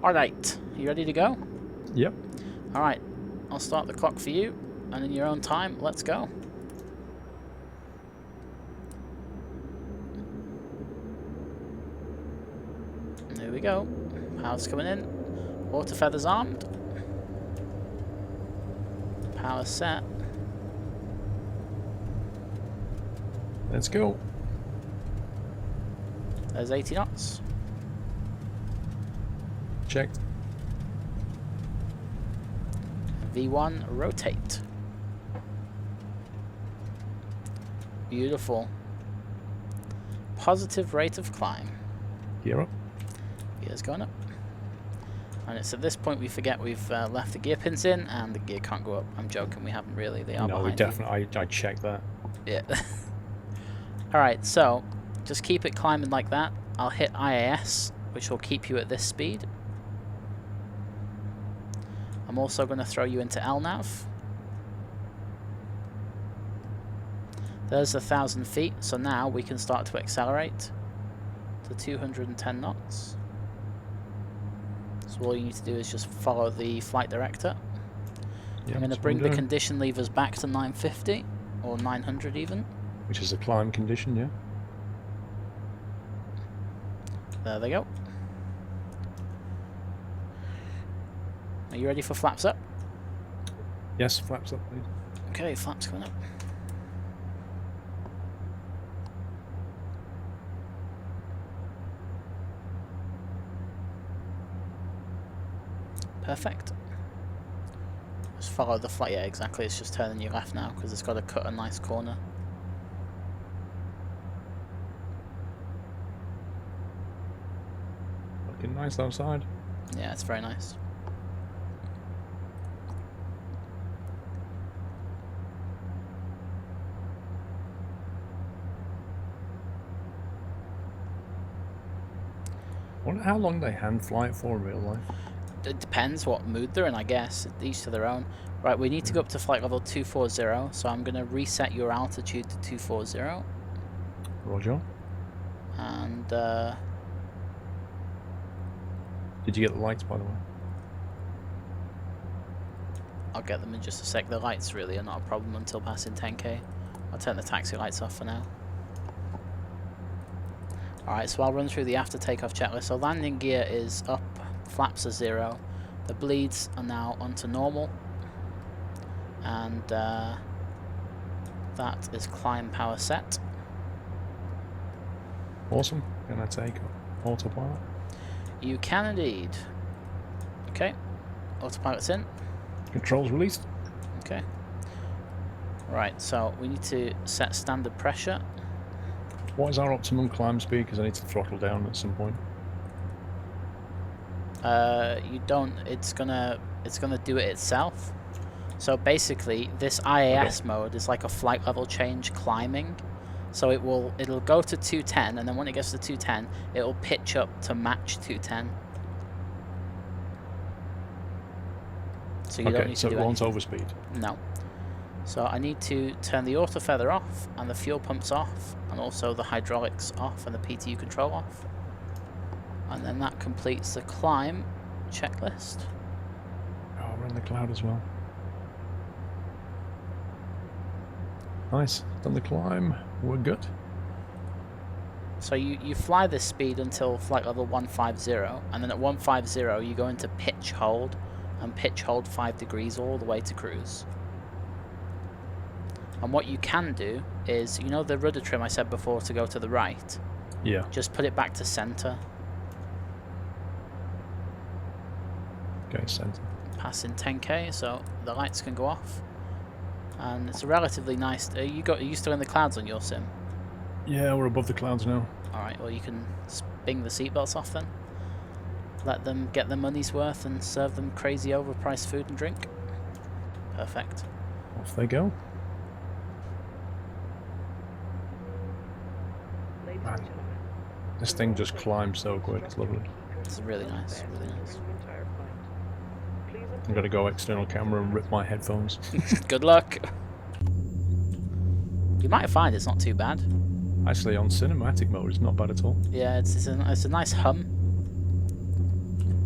Alright, you ready to go? Yep. Alright, I'll start the clock for you, and in your own time, let's go. There we go. Power's coming in. Water feathers armed. Power set. Let's go. There's 80 knots. Checked. V1, rotate. Beautiful. Positive rate of climb. Gear up. Gear's going up. And it's at this point we forget we've left the gear pins in and the gear can't go up. I'm joking, we haven't really. They are No, we behind you. definitely. I checked that. Yeah. Alright, so just keep it climbing like that. I'll hit IAS, which will keep you at this speed. I'm also going to throw you into LNAV. There's 1,000 feet, so now we can start to accelerate to 210 knots. So all you need to do is just follow the flight director. Yeah, I'm going to bring the condition levers back to 950 or 900 even. Which is a climb condition, yeah. There they go. Are you ready for flaps up? Yes, flaps up, please. Okay, flaps coming up. Perfect. Just follow the flight. Yeah, exactly. It's just turning you left now because it's got to cut a nice corner. Looking nice outside. Yeah, it's very nice. I wonder how long they hand fly it for in real life. It depends what mood they're in, I guess. Each to their own. Right, we need to go up to flight level 240, so I'm going to reset your altitude to 240. Roger. And, Did you get the lights, by the way? I'll get them in just a sec. The lights really are not a problem until passing 10k. I'll turn the taxi lights off for now. Alright, so I'll run through the after takeoff checklist. So landing gear is up, flaps are 0. The bleeds are now onto normal. And that is climb power set. Awesome. Can I take autopilot? You can indeed. Okay, autopilot's in. Controls released. Okay. Right, so we need to set standard pressure. What is our optimum climb speed? Because I need to throttle down at some point. You don't. It's gonna do it itself. So basically, this IAS mode is like a flight level change climbing. So it'll go to 210, and then when it gets to 210, it'll pitch up to match 210. So you don't need to do it won't anything. overspeed. No. So I need to turn the auto feather off, and the fuel pumps off, and also the hydraulics off, and the PTU control off. And then that completes the climb checklist. Oh, we're in the cloud as well. Nice. Done the climb. We're good. So you fly this speed until flight level 150, and then at 150 you go into pitch hold, and pitch hold 5 degrees all the way to cruise. And what you can do is, you know the rudder trim I said before to go to the right? Yeah. Just put it back to center. Okay, center. Passing 10k, so the lights can go off. And it's a relatively nice... Are you still in the clouds on your sim? Yeah, we're above the clouds now. Alright, well you can bing the seatbelts off then. Let them get their money's worth and serve them crazy overpriced food and drink. Perfect. Off they go. Man, this thing just climbs so quick. It's lovely. It's really nice, really nice. I'm gonna go external camera and rip my headphones. Good luck. You might find it's not too bad. Actually, on cinematic mode, it's not bad at all. Yeah, it's a nice hum.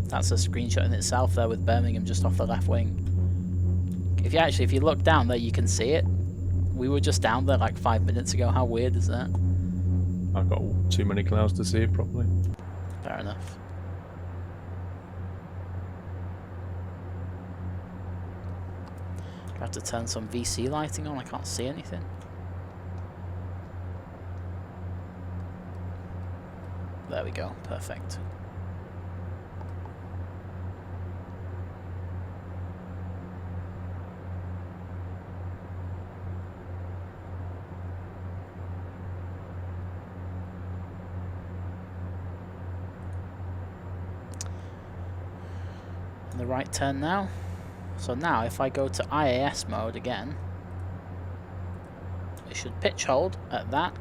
That's a screenshot in itself there with Birmingham just off the left wing. If you look down there, you can see it. We were just down there like 5 minutes ago. How weird is that? I've got too many clouds to see it properly. Fair enough. I have to turn some VC lighting on. I can't see anything. There we go. Perfect. the right turn now. So now if I go to IAS mode again, it should pitch hold at that,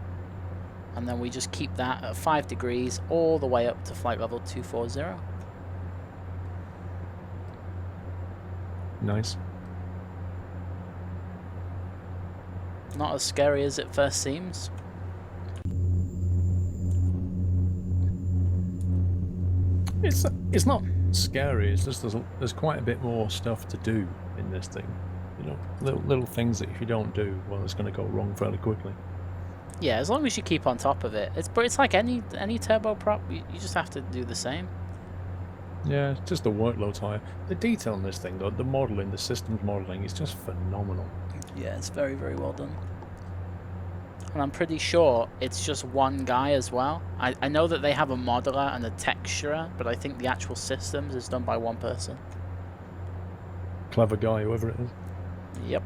and then we just keep that at 5 degrees all the way up to flight level 240. Nice. Not as scary as it first seems. It's not scary. It's just there's quite a bit more stuff to do in this thing. You know, little things that if you don't do, well, it's going to go wrong fairly quickly. Yeah, as long as you keep on top of it. But it's like any turboprop. You just have to do the same. Yeah, it's just the workload's higher. The detail in this thing, though, the modelling, the systems modelling, is just phenomenal. Yeah, it's very, very well done. And I'm pretty sure it's just one guy as well. I know that they have a modeler and a texturer, but I think the actual systems is done by one person. Clever guy, whoever it is. Yep.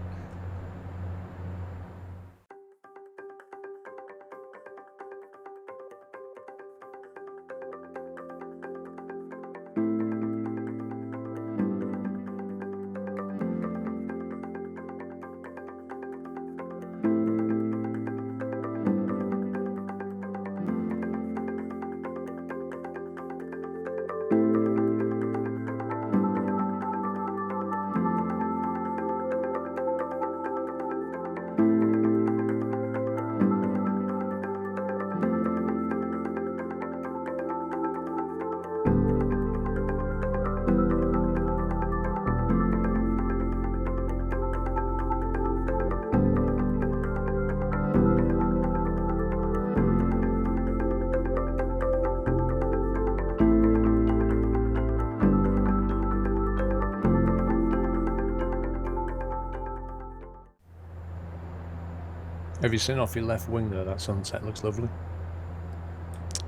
Have you seen off your left wing there? That sunset looks lovely.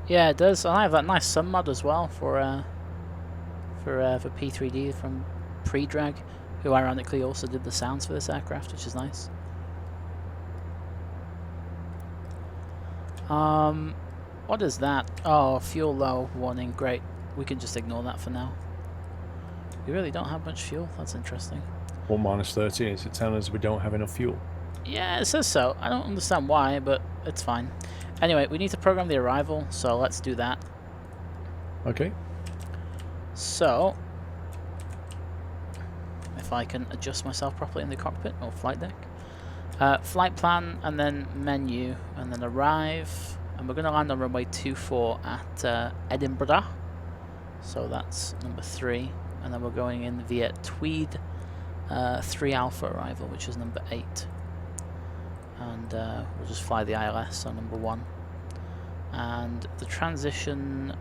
Yeah, it does. And I have that nice sun mod as well for P3D from Pre-Drag, who ironically also did the sounds for this aircraft, which is nice. What is that? Oh, fuel low warning. Great. We can just ignore that for now. We really don't have much fuel. That's interesting. Well, -30 is it telling us we don't have enough fuel? Yeah, it says so. I don't understand why, but it's fine. Anyway, we need to program the arrival, so let's do that. Okay. So, if I can adjust myself properly in the cockpit or flight deck. Flight plan, and then menu, and then arrive. And we're going to land on runway 24 at Edinburgh. So that's number 3. And then we're going in via Tweed 3 Alpha arrival, which is number 8. And we'll just fly the ILS on number 1. And the transition,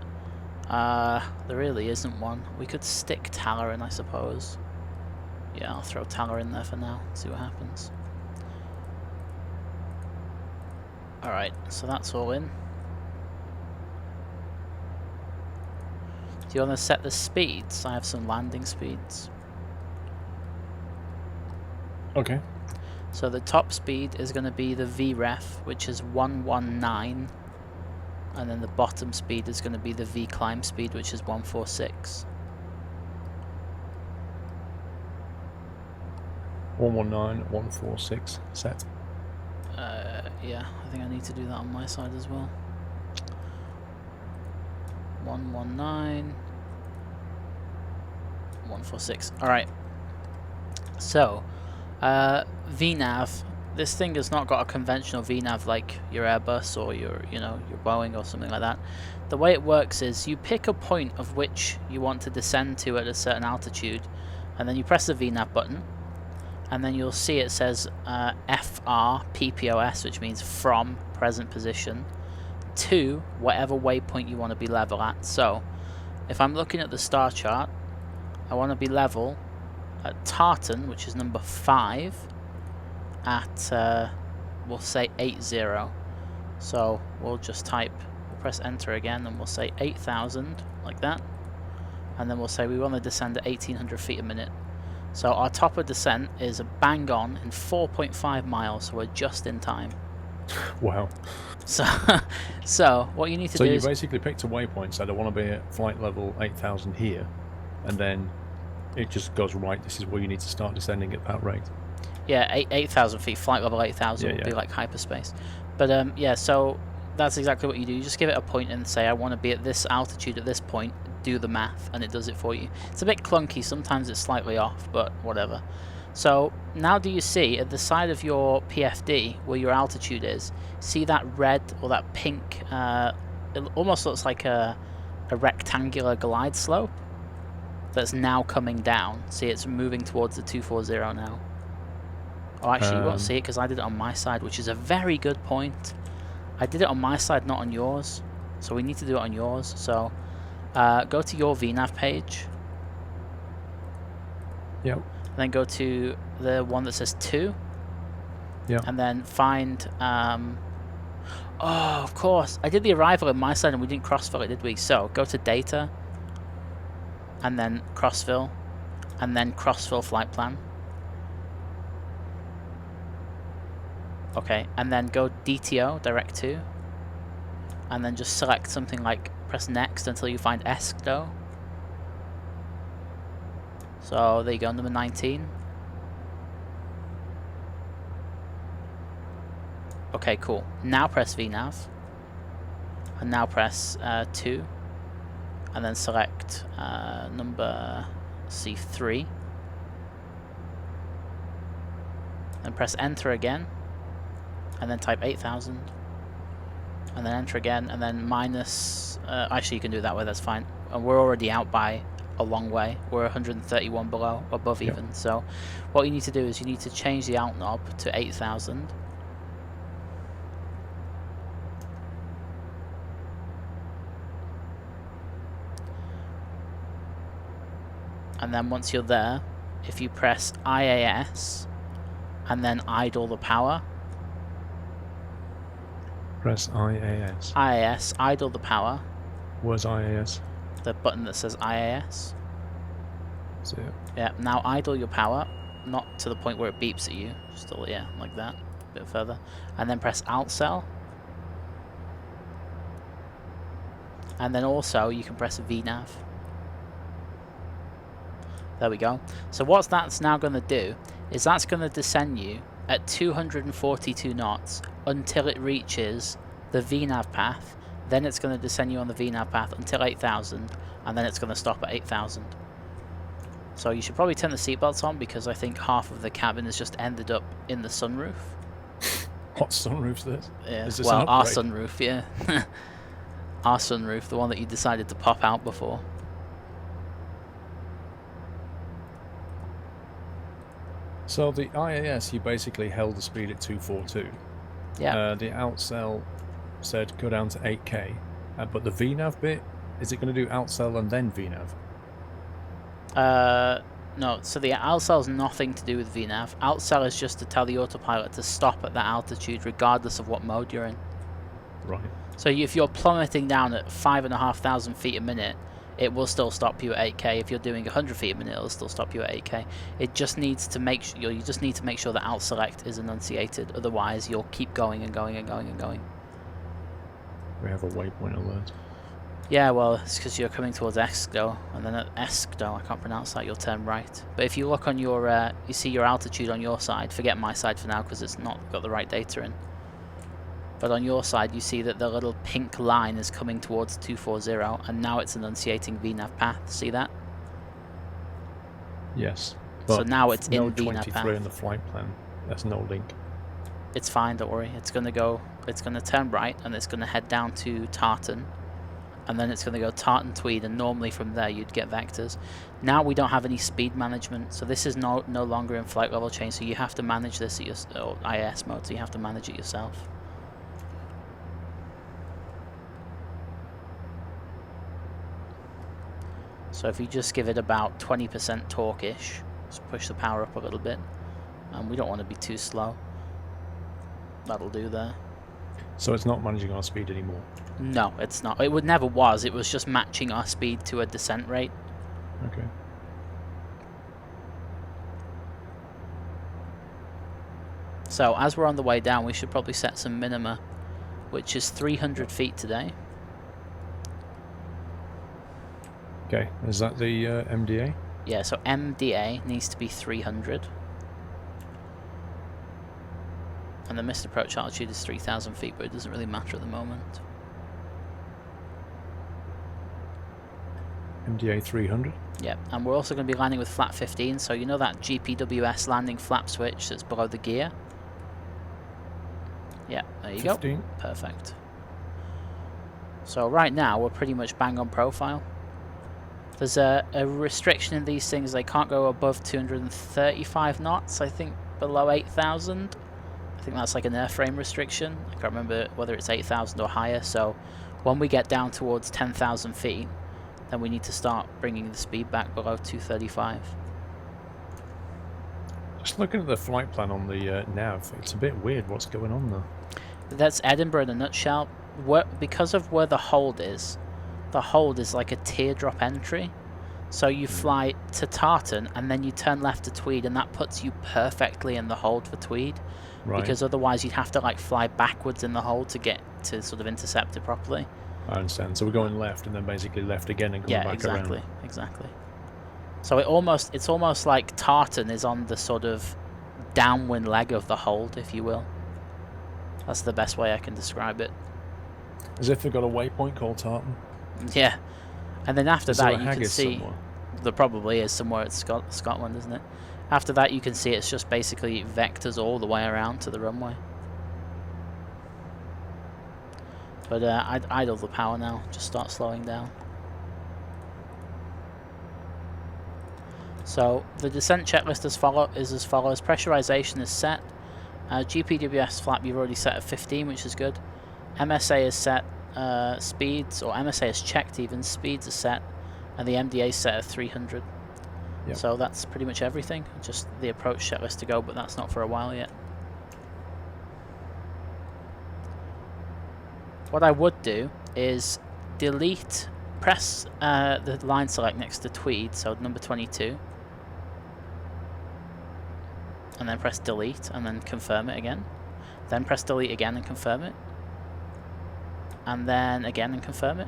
there really isn't one. We could stick Taller in, I suppose. Yeah, I'll throw Taller in there for now, see what happens. Alright, so that's all in. Do you want to set the speeds? I have some landing speeds. Okay. So the top speed is going to be the VREF, which is 119. And then the bottom speed is going to be the V climb speed, which is 146. 119, 146 set. Yeah, I think I need to do that on my side as well. 119, 146. Alright. So, VNAV. This thing has not got a conventional VNAV like your Airbus or your Boeing or something like that. The way it works is you pick a point of which you want to descend to at a certain altitude, and then you press the VNAV button, and then you'll see it says FR PPOS, which means from present position to whatever waypoint you want to be level at. So if I'm looking at the star chart, I want to be level at Tartan, which is number 5, at we'll say 80. So we'll just we'll press enter again, and we'll say 8,000 like that, and then we'll say we want to descend at 1,800 feet a minute. So our top of descent is a bang on in 4.5 miles, so we're just in time. Wow. So what you need to do is... So you basically picked a waypoint, said I want to be at flight level 8,000 here, and then it just goes right. This is where you need to start descending at that rate. Yeah, 8,000 feet, flight level 8,000 Yeah, would be yeah. like hyperspace. But yeah, so that's exactly what you do. You just give it a point and say, I want to be at this altitude at this point, do the math, and it does it for you. It's a bit clunky, sometimes it's slightly off, but whatever. So now do you see at the side of your PFD, where your altitude is, see that red or that pink, it almost looks like a rectangular glide slope that's now coming down. See, it's moving towards the 240 now. Oh, actually, you won't see it because I did it on my side, which is a very good point. I did it on my side, not on yours. So we need to do it on yours. So go to your VNav page. Yep. Then go to the one that says 2. Yeah. And then find... oh, of course. I did the arrival on my side and we didn't crossfill it, did we? So go to Data. And then Crossfill. And then Crossfill Flight Plan. Okay, and then go DTO, Direct to. And then just select something like press Next until you find ESCDO. So there you go, number 19. Okay, cool. Now press VNav. And now press 2. And then select number C3. And press Enter again. And then type 8,000. And then enter again. And then minus... actually, you can do it that way, that's fine. And we're already out by a long way. We're 131 below, above even. So what you need to do is you need to change the alt knob to 8,000. And then once you're there, if you press IAS and then idle the power. Press IAS. IAS, idle the power. Where's IAS? The button that says IAS. See it. Yeah, now idle your power, not to the point where it beeps at you, still, yeah, like that, a bit further. And then press Alt Cell. And then also you can press VNav. There we go. So what that's now going to do is that's going to descend you at 242 knots until it reaches the VNav path. Then it's going to descend you on the VNav path until 8,000, and then it's going to stop at 8,000. So you should probably turn the seatbelts on because I think half of the cabin has just ended up in the sunroof. What sunroof's this? Yeah. Is this Well, an our upgrade? sunroof, yeah. Our sunroof, the one that you decided to pop out before. So the IAS, you basically held the speed at 242. Yeah. The outcell said go down to 8k, but the VNav bit, is it going to do outcell and then VNav? No, so the outcell has nothing to do with VNav. Outcell is just to tell the autopilot to stop at that altitude regardless of what mode you're in. Right. So if you're plummeting down at 5,500 feet a minute, it will still stop you at 8k. If you're doing 100 feet a minute, it'll still stop you at 8k. It just needs to make sure you just need to make sure that alt select is enunciated. Otherwise, you'll keep going and going and going and going. We have a waypoint alert. Yeah, well, it's because you're coming towards ESCDO, and then at ESCDO, I can't pronounce that, you'll turn right. But if you look on your, you see your altitude on your side, forget my side for now because it's not got the right data in. But on your side, you see that the little pink line is coming towards 240, and now it's enunciating VNav path. See that? Yes. So But now it's in node VNav 23 path. in the flight plan. That's no link. It's fine, don't worry. It's going to go, it's going to turn right, and it's going to head down to Tartan. And then it's going to go Tartan Tweed, and normally from there you'd get vectors. Now we don't have any speed management, so this is no longer in flight level change, so you have to manage this at your IS mode, so you have to manage it yourself. So if you just give it about 20% torque-ish, just push the power up a little bit, and we don't want to be too slow. That'll do there. So it's not managing our speed anymore. No, it's not. It would never was. It was just matching our speed to a descent rate. Okay. So as we're on the way down, we should probably set some minima, which is 300 feet today. Okay. Is that the MDA? Yeah, so MDA needs to be 300. And the missed approach altitude is 3,000 feet, but it doesn't really matter at the moment. MDA 300. Yep, and we're also going to be landing with flat 15, so you know that GPWS landing flap switch that's below the gear? Yeah, there you 15. go. Perfect. So right now, we're pretty much bang on profile. There's a restriction in these things, they can't go above 235 knots, I think below 8,000. I think that's like an airframe restriction. I can't remember whether it's 8,000 or higher, so when we get down towards 10,000 feet, then we need to start bringing the speed back below 235. Just looking at the flight plan on the nav, it's a bit weird what's going on there. That's Edinburgh in a nutshell. Because of where the hold is like a teardrop entry. So you fly to Tartan and then you turn left to Tweed, and that puts you perfectly in the hold for Tweed. Right. Because otherwise you'd have to like fly backwards in the hold to get to sort of intercept it properly. I understand. So we're going left and then basically left again and coming back around. Yeah, exactly. So it's almost like Tartan is on the sort of downwind leg of the hold, if you will. That's the best way I can describe it. As if they've got a waypoint called Tartan. Yeah. And then after Is there that a you can haggis see... somewhere? There probably is somewhere at Scotland, isn't it? After that you can see it's just basically vectors all the way around to the runway. But I'd idle the power now, just start slowing down. So the descent checklist is as follows. Pressurization is set. GPWS flap you've already set at 15, which is good. MSA is set. Speeds, or MSA is checked even, speeds are set. And the MDA is set at 300. Yep. So that's pretty much everything. Just the approach checklist to go, but that's not for a while yet. What I would do is press the line select next to Tweed, so number 22. And then press delete and then confirm it again. Then press delete again and confirm it. And then again and confirm it.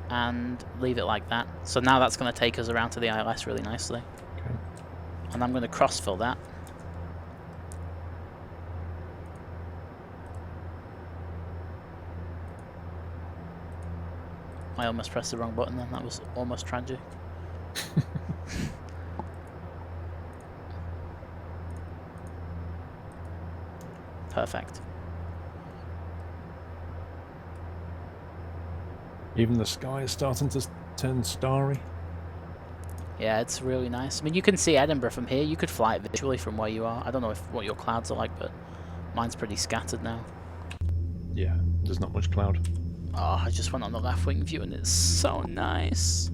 And leave it like that. So now that's going to take us around to the ILS really nicely. Okay. And I'm going to cross-fill that. I almost pressed the wrong button then, that was almost tragic. Perfect. Even the sky is starting to turn starry. Yeah, it's really nice. I mean, you can see Edinburgh from here. You could fly it visually from where you are. I don't know what your clouds are like, but mine's pretty scattered now. Yeah, there's not much cloud. Oh, I just went on the left wing view and it's so nice.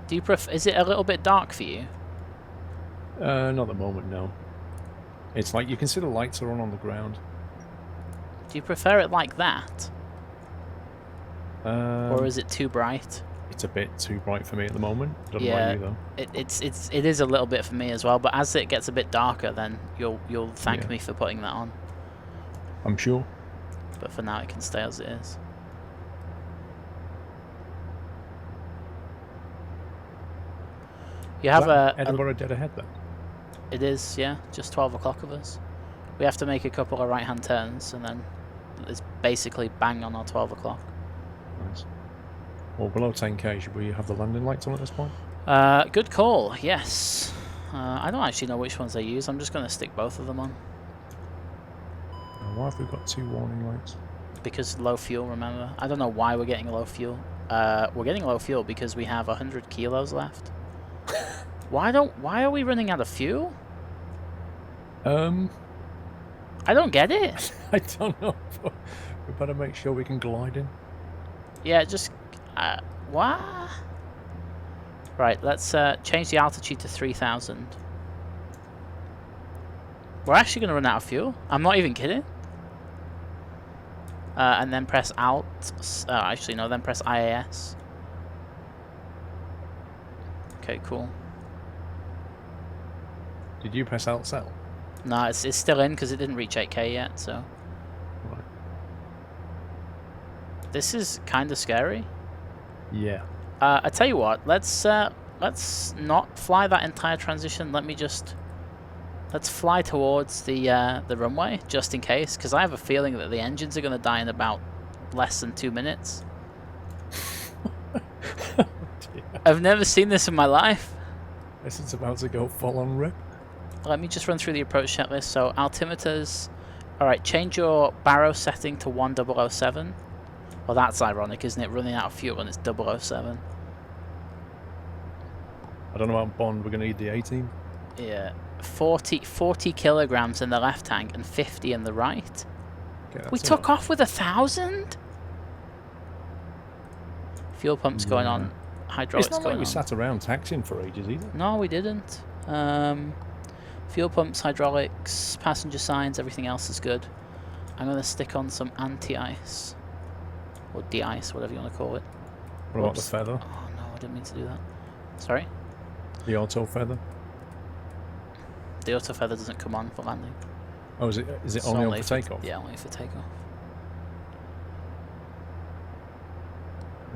Do you is it a little bit dark for you? Not at the moment, no. It's like you can see the lights are on the ground. Do you prefer it like that? Or is it too bright? It's a bit too bright for me at the moment. Don't know Yeah, about you though. it is a little bit for me as well. But as it gets a bit darker, then you'll thank me for putting that on. I'm sure. But for now, it can stay as it is. You have Edinburgh dead ahead then. It is, yeah, just 12 o'clock of us. We have to make a couple of right-hand turns, and then it's basically bang on our 12 o'clock. Nice. Well, below 10k, should we have the landing lights on at this point? Good call, yes. I don't actually know which ones they use. I'm just going to stick both of them on. Why have we got two warning lights? Because low fuel, remember? I don't know why we're getting low fuel. We're getting low fuel because we have 100 kilos left. Why are we running out of fuel? I don't get it. I don't know. We better make sure we can glide in. Yeah, just what? Right, let's change the altitude to 3,000. We're actually going to run out of fuel. I'm not even kidding. And then press Alt. Actually, no, then press IAS. Okay, cool. Did you press Alt Cell? No, it's still in because it didn't reach 8K yet, so. Right. This is kind of scary. Yeah. I tell you what, let's not fly that entire transition. Let's fly towards the runway just in case, because I have a feeling that the engines are going to die in about less than 2 minutes. I've never seen this in my life. This is about to go full on rip. Let me just run through the approach checklist. So altimeters. All right, change your baro setting to 1007. Well, that's ironic, isn't it? Running out of fuel when it's 007. I don't know about Bond. We're going to need the 18. Yeah, 40 kilograms in the left tank and 50 in the right. Okay, We took off with 1,000. Fuel pumps going on. Hydraulics it's not going like we on. sat around taxiing for ages either. No, we didn't. Fuel pumps, hydraulics, passenger signs, everything else is good. I'm going to stick on some anti-ice. Or de-ice, whatever you want to call it. What about the feather? Oh no, I didn't mean to do that. Sorry? The auto feather? The auto feather doesn't come on for landing. Oh, is it It's only on for takeoff? Yeah, only for takeoff.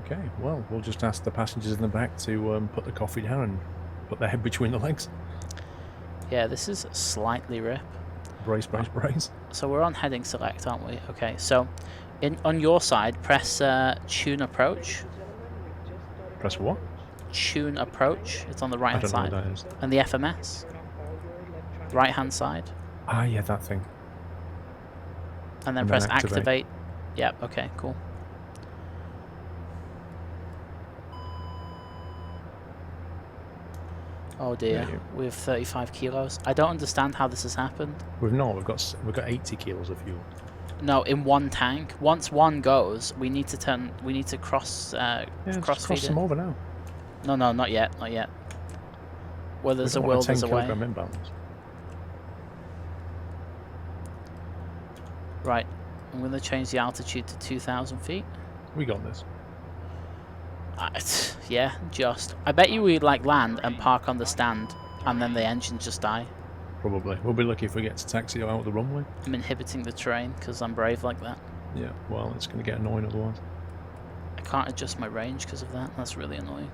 Okay, well, we'll just ask the passengers in the back to put the coffee down and put their head between the legs. Yeah, this is slightly rip. Brace, brace, brace. So we're on heading select, aren't we? Okay, so on your side, press tune approach. Press what? Tune approach. It's on the right I hand don't side. know what that is. And the FMS. Right hand side. Ah, yeah, that thing. And then And press then activate. activate. Yep, okay, cool. Oh dear, Yeah, we have 35 kilos. I don't understand how this has happened. We've got 80 kilos of fuel. No, in one tank. Once one goes, we need to cross Yeah, just cross cross feed them it. over now. No, not yet, not yet. Where there's a We've got will, a 10 there's a way. kilogram inbound. Right, I'm going to change the altitude to 2,000 feet. We got this. Yeah, just. I bet you we'd like land and park on the stand, and then the engines just die. Probably. We'll be lucky if we get to taxi out the runway. I'm inhibiting the terrain because I'm brave like that. Yeah, well, it's going to get annoying otherwise. I can't adjust my range because of that. That's really annoying.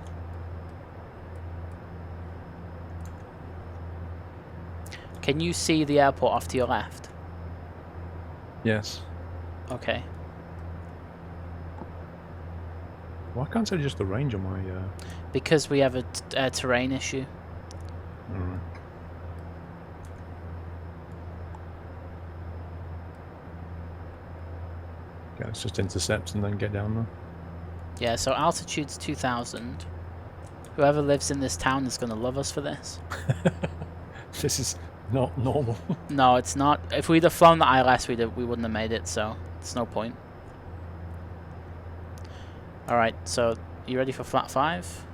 Can you see the airport off to your left? Yes. Okay. Why can't I adjust the range on my... Because we have a terrain issue. Alright. Okay, let's just intercept and then get down there. Yeah, so altitude's 2,000. Whoever lives in this town is going to love us for this. This is not normal. No, it's not. If we'd have flown the ILS, we wouldn't have made it, so it's no point. Alright, so you ready for flat 5?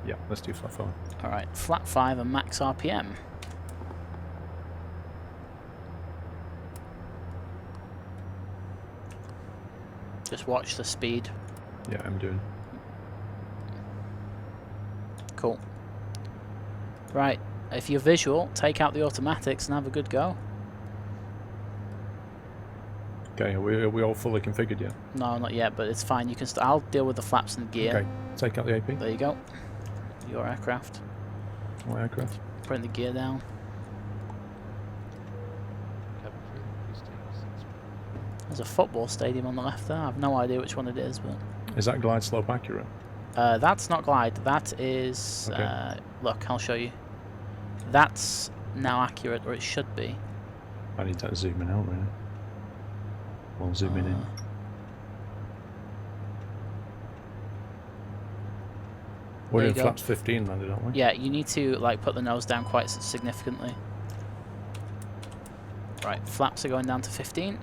Yeah, let's do flat 5. Alright, flat 5 and max RPM. Just watch the speed. Yeah, I'm doing. Cool. Right, if you're visual, take out the automatics and have a good go. Okay, are we all fully configured yet? No, not yet, but it's fine. You can. I'll deal with the flaps and the gear. Okay, take out the AP. There you go. Your aircraft. My aircraft. Putting the gear down. Cabin crew, please take seats. There's a football stadium on the left there. I have no idea which one it is, but Is that glide slope accurate? that's not glide. That is. Okay. Look, I'll show you. That's now accurate, or it should be. I need to zoom in out, really. Well, zooming in. We're there in you go. flaps 15 landed, aren't we? Yeah, you need to like put the nose down quite significantly. Right, flaps are going down to 15. The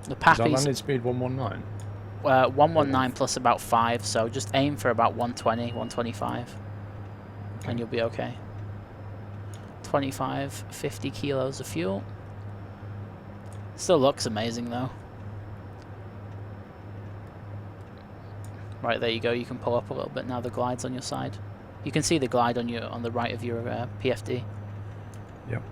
Is that Pappy's landing speed 119? 119 plus about 5, so just aim for about 120, 125, and you'll be okay. 25, 50 kilos of fuel. Still looks amazing though. Right, there you go. You can pull up a little bit now. The glide's on your side. You can see the glide on the right of your PFD. Yep.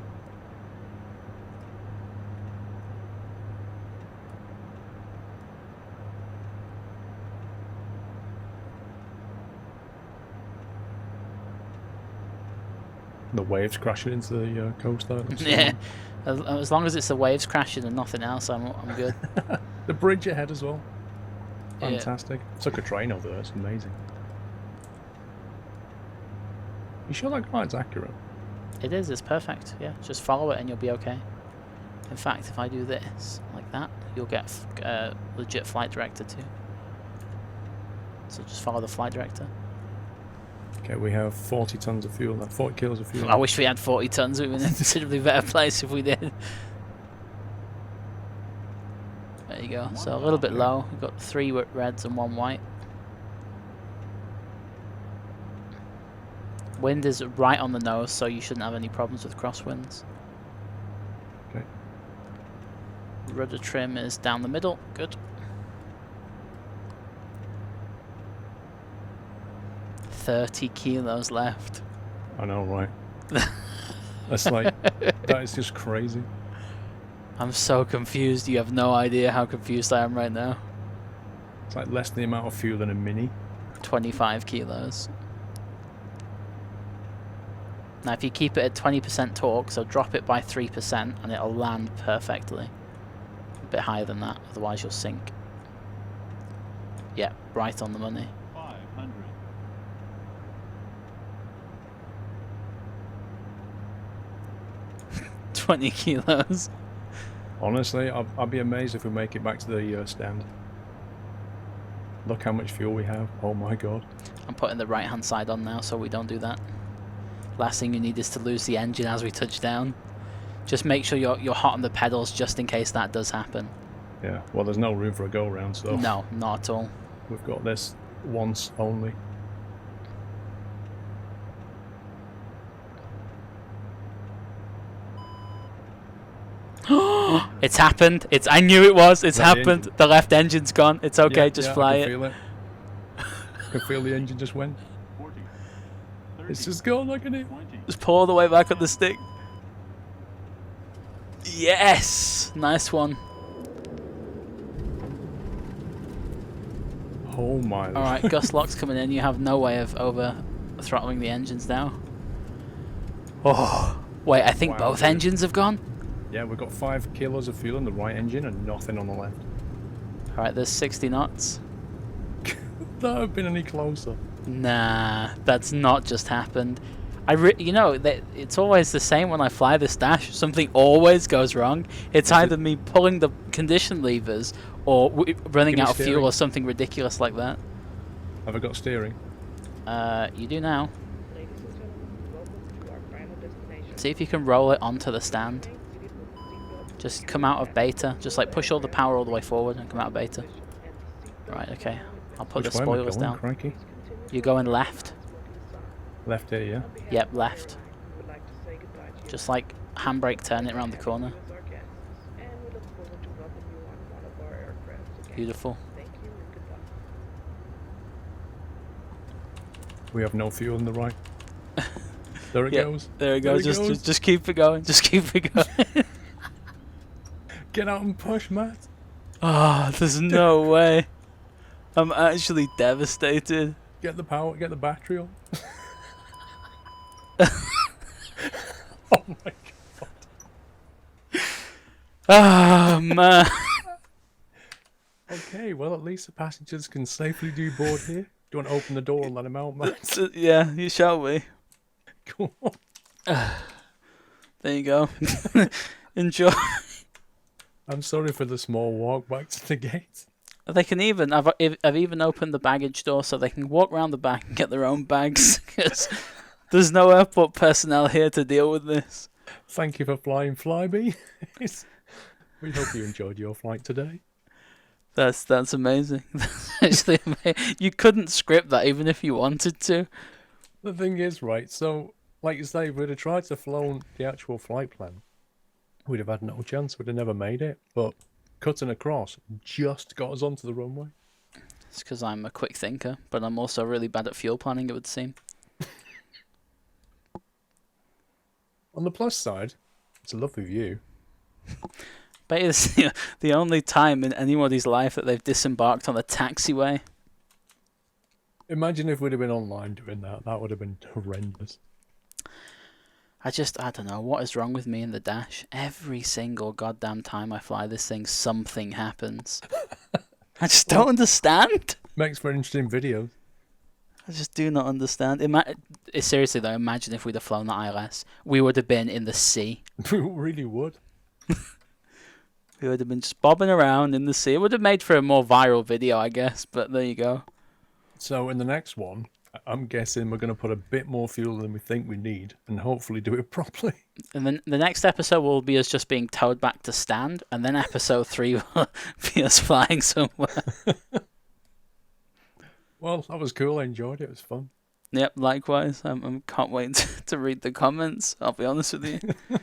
The waves crashing into the coast there. Looks Yeah. fun. As long as it's the waves crashing and nothing else, I'm good. The bridge ahead as well. Yeah. Fantastic. Took a train over there. It's amazing. You sure that glide's accurate? It is. It's perfect. Yeah. Just follow it and you'll be okay. In fact, if I do this like that, you'll get legit flight director too. So just follow the flight director. Okay, we have 40 tons of fuel. 40 kilos of fuel. I wish we had 40 tons. We'd be in a considerably better place if we did. There you go. So a little bit low. We've got 3 reds and 1 white. Wind is right on the nose, so you shouldn't have any problems with crosswinds. Okay. Rudder trim is down the middle. Good. 30 kilos left. I know, right? That's like, that is just crazy. I'm so confused. You have no idea how confused I am right now. It's like less than the amount of fuel in a Mini. 25 kilos. Now if you keep it at 20% torque, so drop it by 3% and it'll land perfectly. A bit higher than that, otherwise you'll sink. Yeah, right on the money. 500. 20 kilos. Honestly, I'd be amazed if we make it back to the stand. Look how much fuel we have. Oh my god. I'm putting the right hand side on now so we don't do that. Last thing you need is to lose the engine as we touch down. Just make sure you're hot on the pedals just in case that does happen. Yeah, well there's no room for a go round, so No, not at all. we've got this once only. It's happened. I knew it was. It's Is that the happened. engine? The left engine's gone. It's okay. Yeah, just yeah, fly I it. can feel it. I can feel the engine just went. 40. 30. It's just gone, I can hear. 20. Just pull all the way back on the stick. Yes! Nice one. Oh my. Alright, gust lock's coming in. You have no way of over throttling the engines now. Oh, wait, I think Wow, both dude. engines have gone. Yeah, we've got 5 kilos of fuel in the right engine and nothing on the left. Alright, there's 60 knots. That have been any closer. Nah, that's not just happened. You know, it's always the same when I fly this dash. Something always goes wrong. It's either me pulling the condition levers or running Give me out of fuel steering. or something ridiculous like that. Have I got steering? You do now. Ladies and gentlemen, welcome to our final destination. See if you can roll it onto the stand. Just come out of beta. Just like push all the power all the way forward and come out of beta. Right, okay. I'll put Which the way am I spoilers going, down. crikey? You're going left. Left here, yeah? Yep, left. Just like handbrake, turn it around the corner. Beautiful. We have no fuel in the right. There it Yep, goes. there it There goes. it goes. Just keep it going. Just keep it going. Get out and push, Matt. Oh, there's no way. I'm actually devastated. Get the power, get the battery on. Oh my god. Oh man. Okay, well at least the passengers can safely do board here. Do you want to open the door and let them out, Matt? So, yeah, you shall we? Come on. There you go. Enjoy. I'm sorry for the small walk back to the gate. They can even. I've even opened the baggage door so they can walk around the back and get their own bags. 'Cause there's no airport personnel here to deal with this. Thank you for flying Flybe. We hope you enjoyed your flight today. That's amazing. That's actually amazing. You couldn't script that even if you wanted to. The thing is, right, so, like you say, if we'd have tried to flown the actual flight plan, we'd have had no chance. We'd have never made it. But cutting across just got us onto the runway. It's because I'm a quick thinker, but I'm also really bad at fuel planning, it would seem. On the plus side, it's a lovely view. But it's the only time in anybody's life that they've disembarked on a taxiway. Imagine if we'd have been online doing that. That would have been horrendous. I don't know what is wrong with me in the Dash. Every single goddamn time I fly this thing, something happens. I just don't understand. Makes for an interesting video. I just do not understand. Seriously though, imagine if we'd have flown the ILS. We would have been in the sea. We really would. We would have been just bobbing around in the sea. It would have made for a more viral video, I guess, but there you go. So in the next one, I'm guessing we're going to put a bit more fuel than we think we need and hopefully do it properly. And then the next episode will be us just being towed back to stand, and then episode 3 will be us flying somewhere. Well, that was cool. I enjoyed it. It was fun. Yep, likewise. I can't wait to read the comments, I'll be honest with you.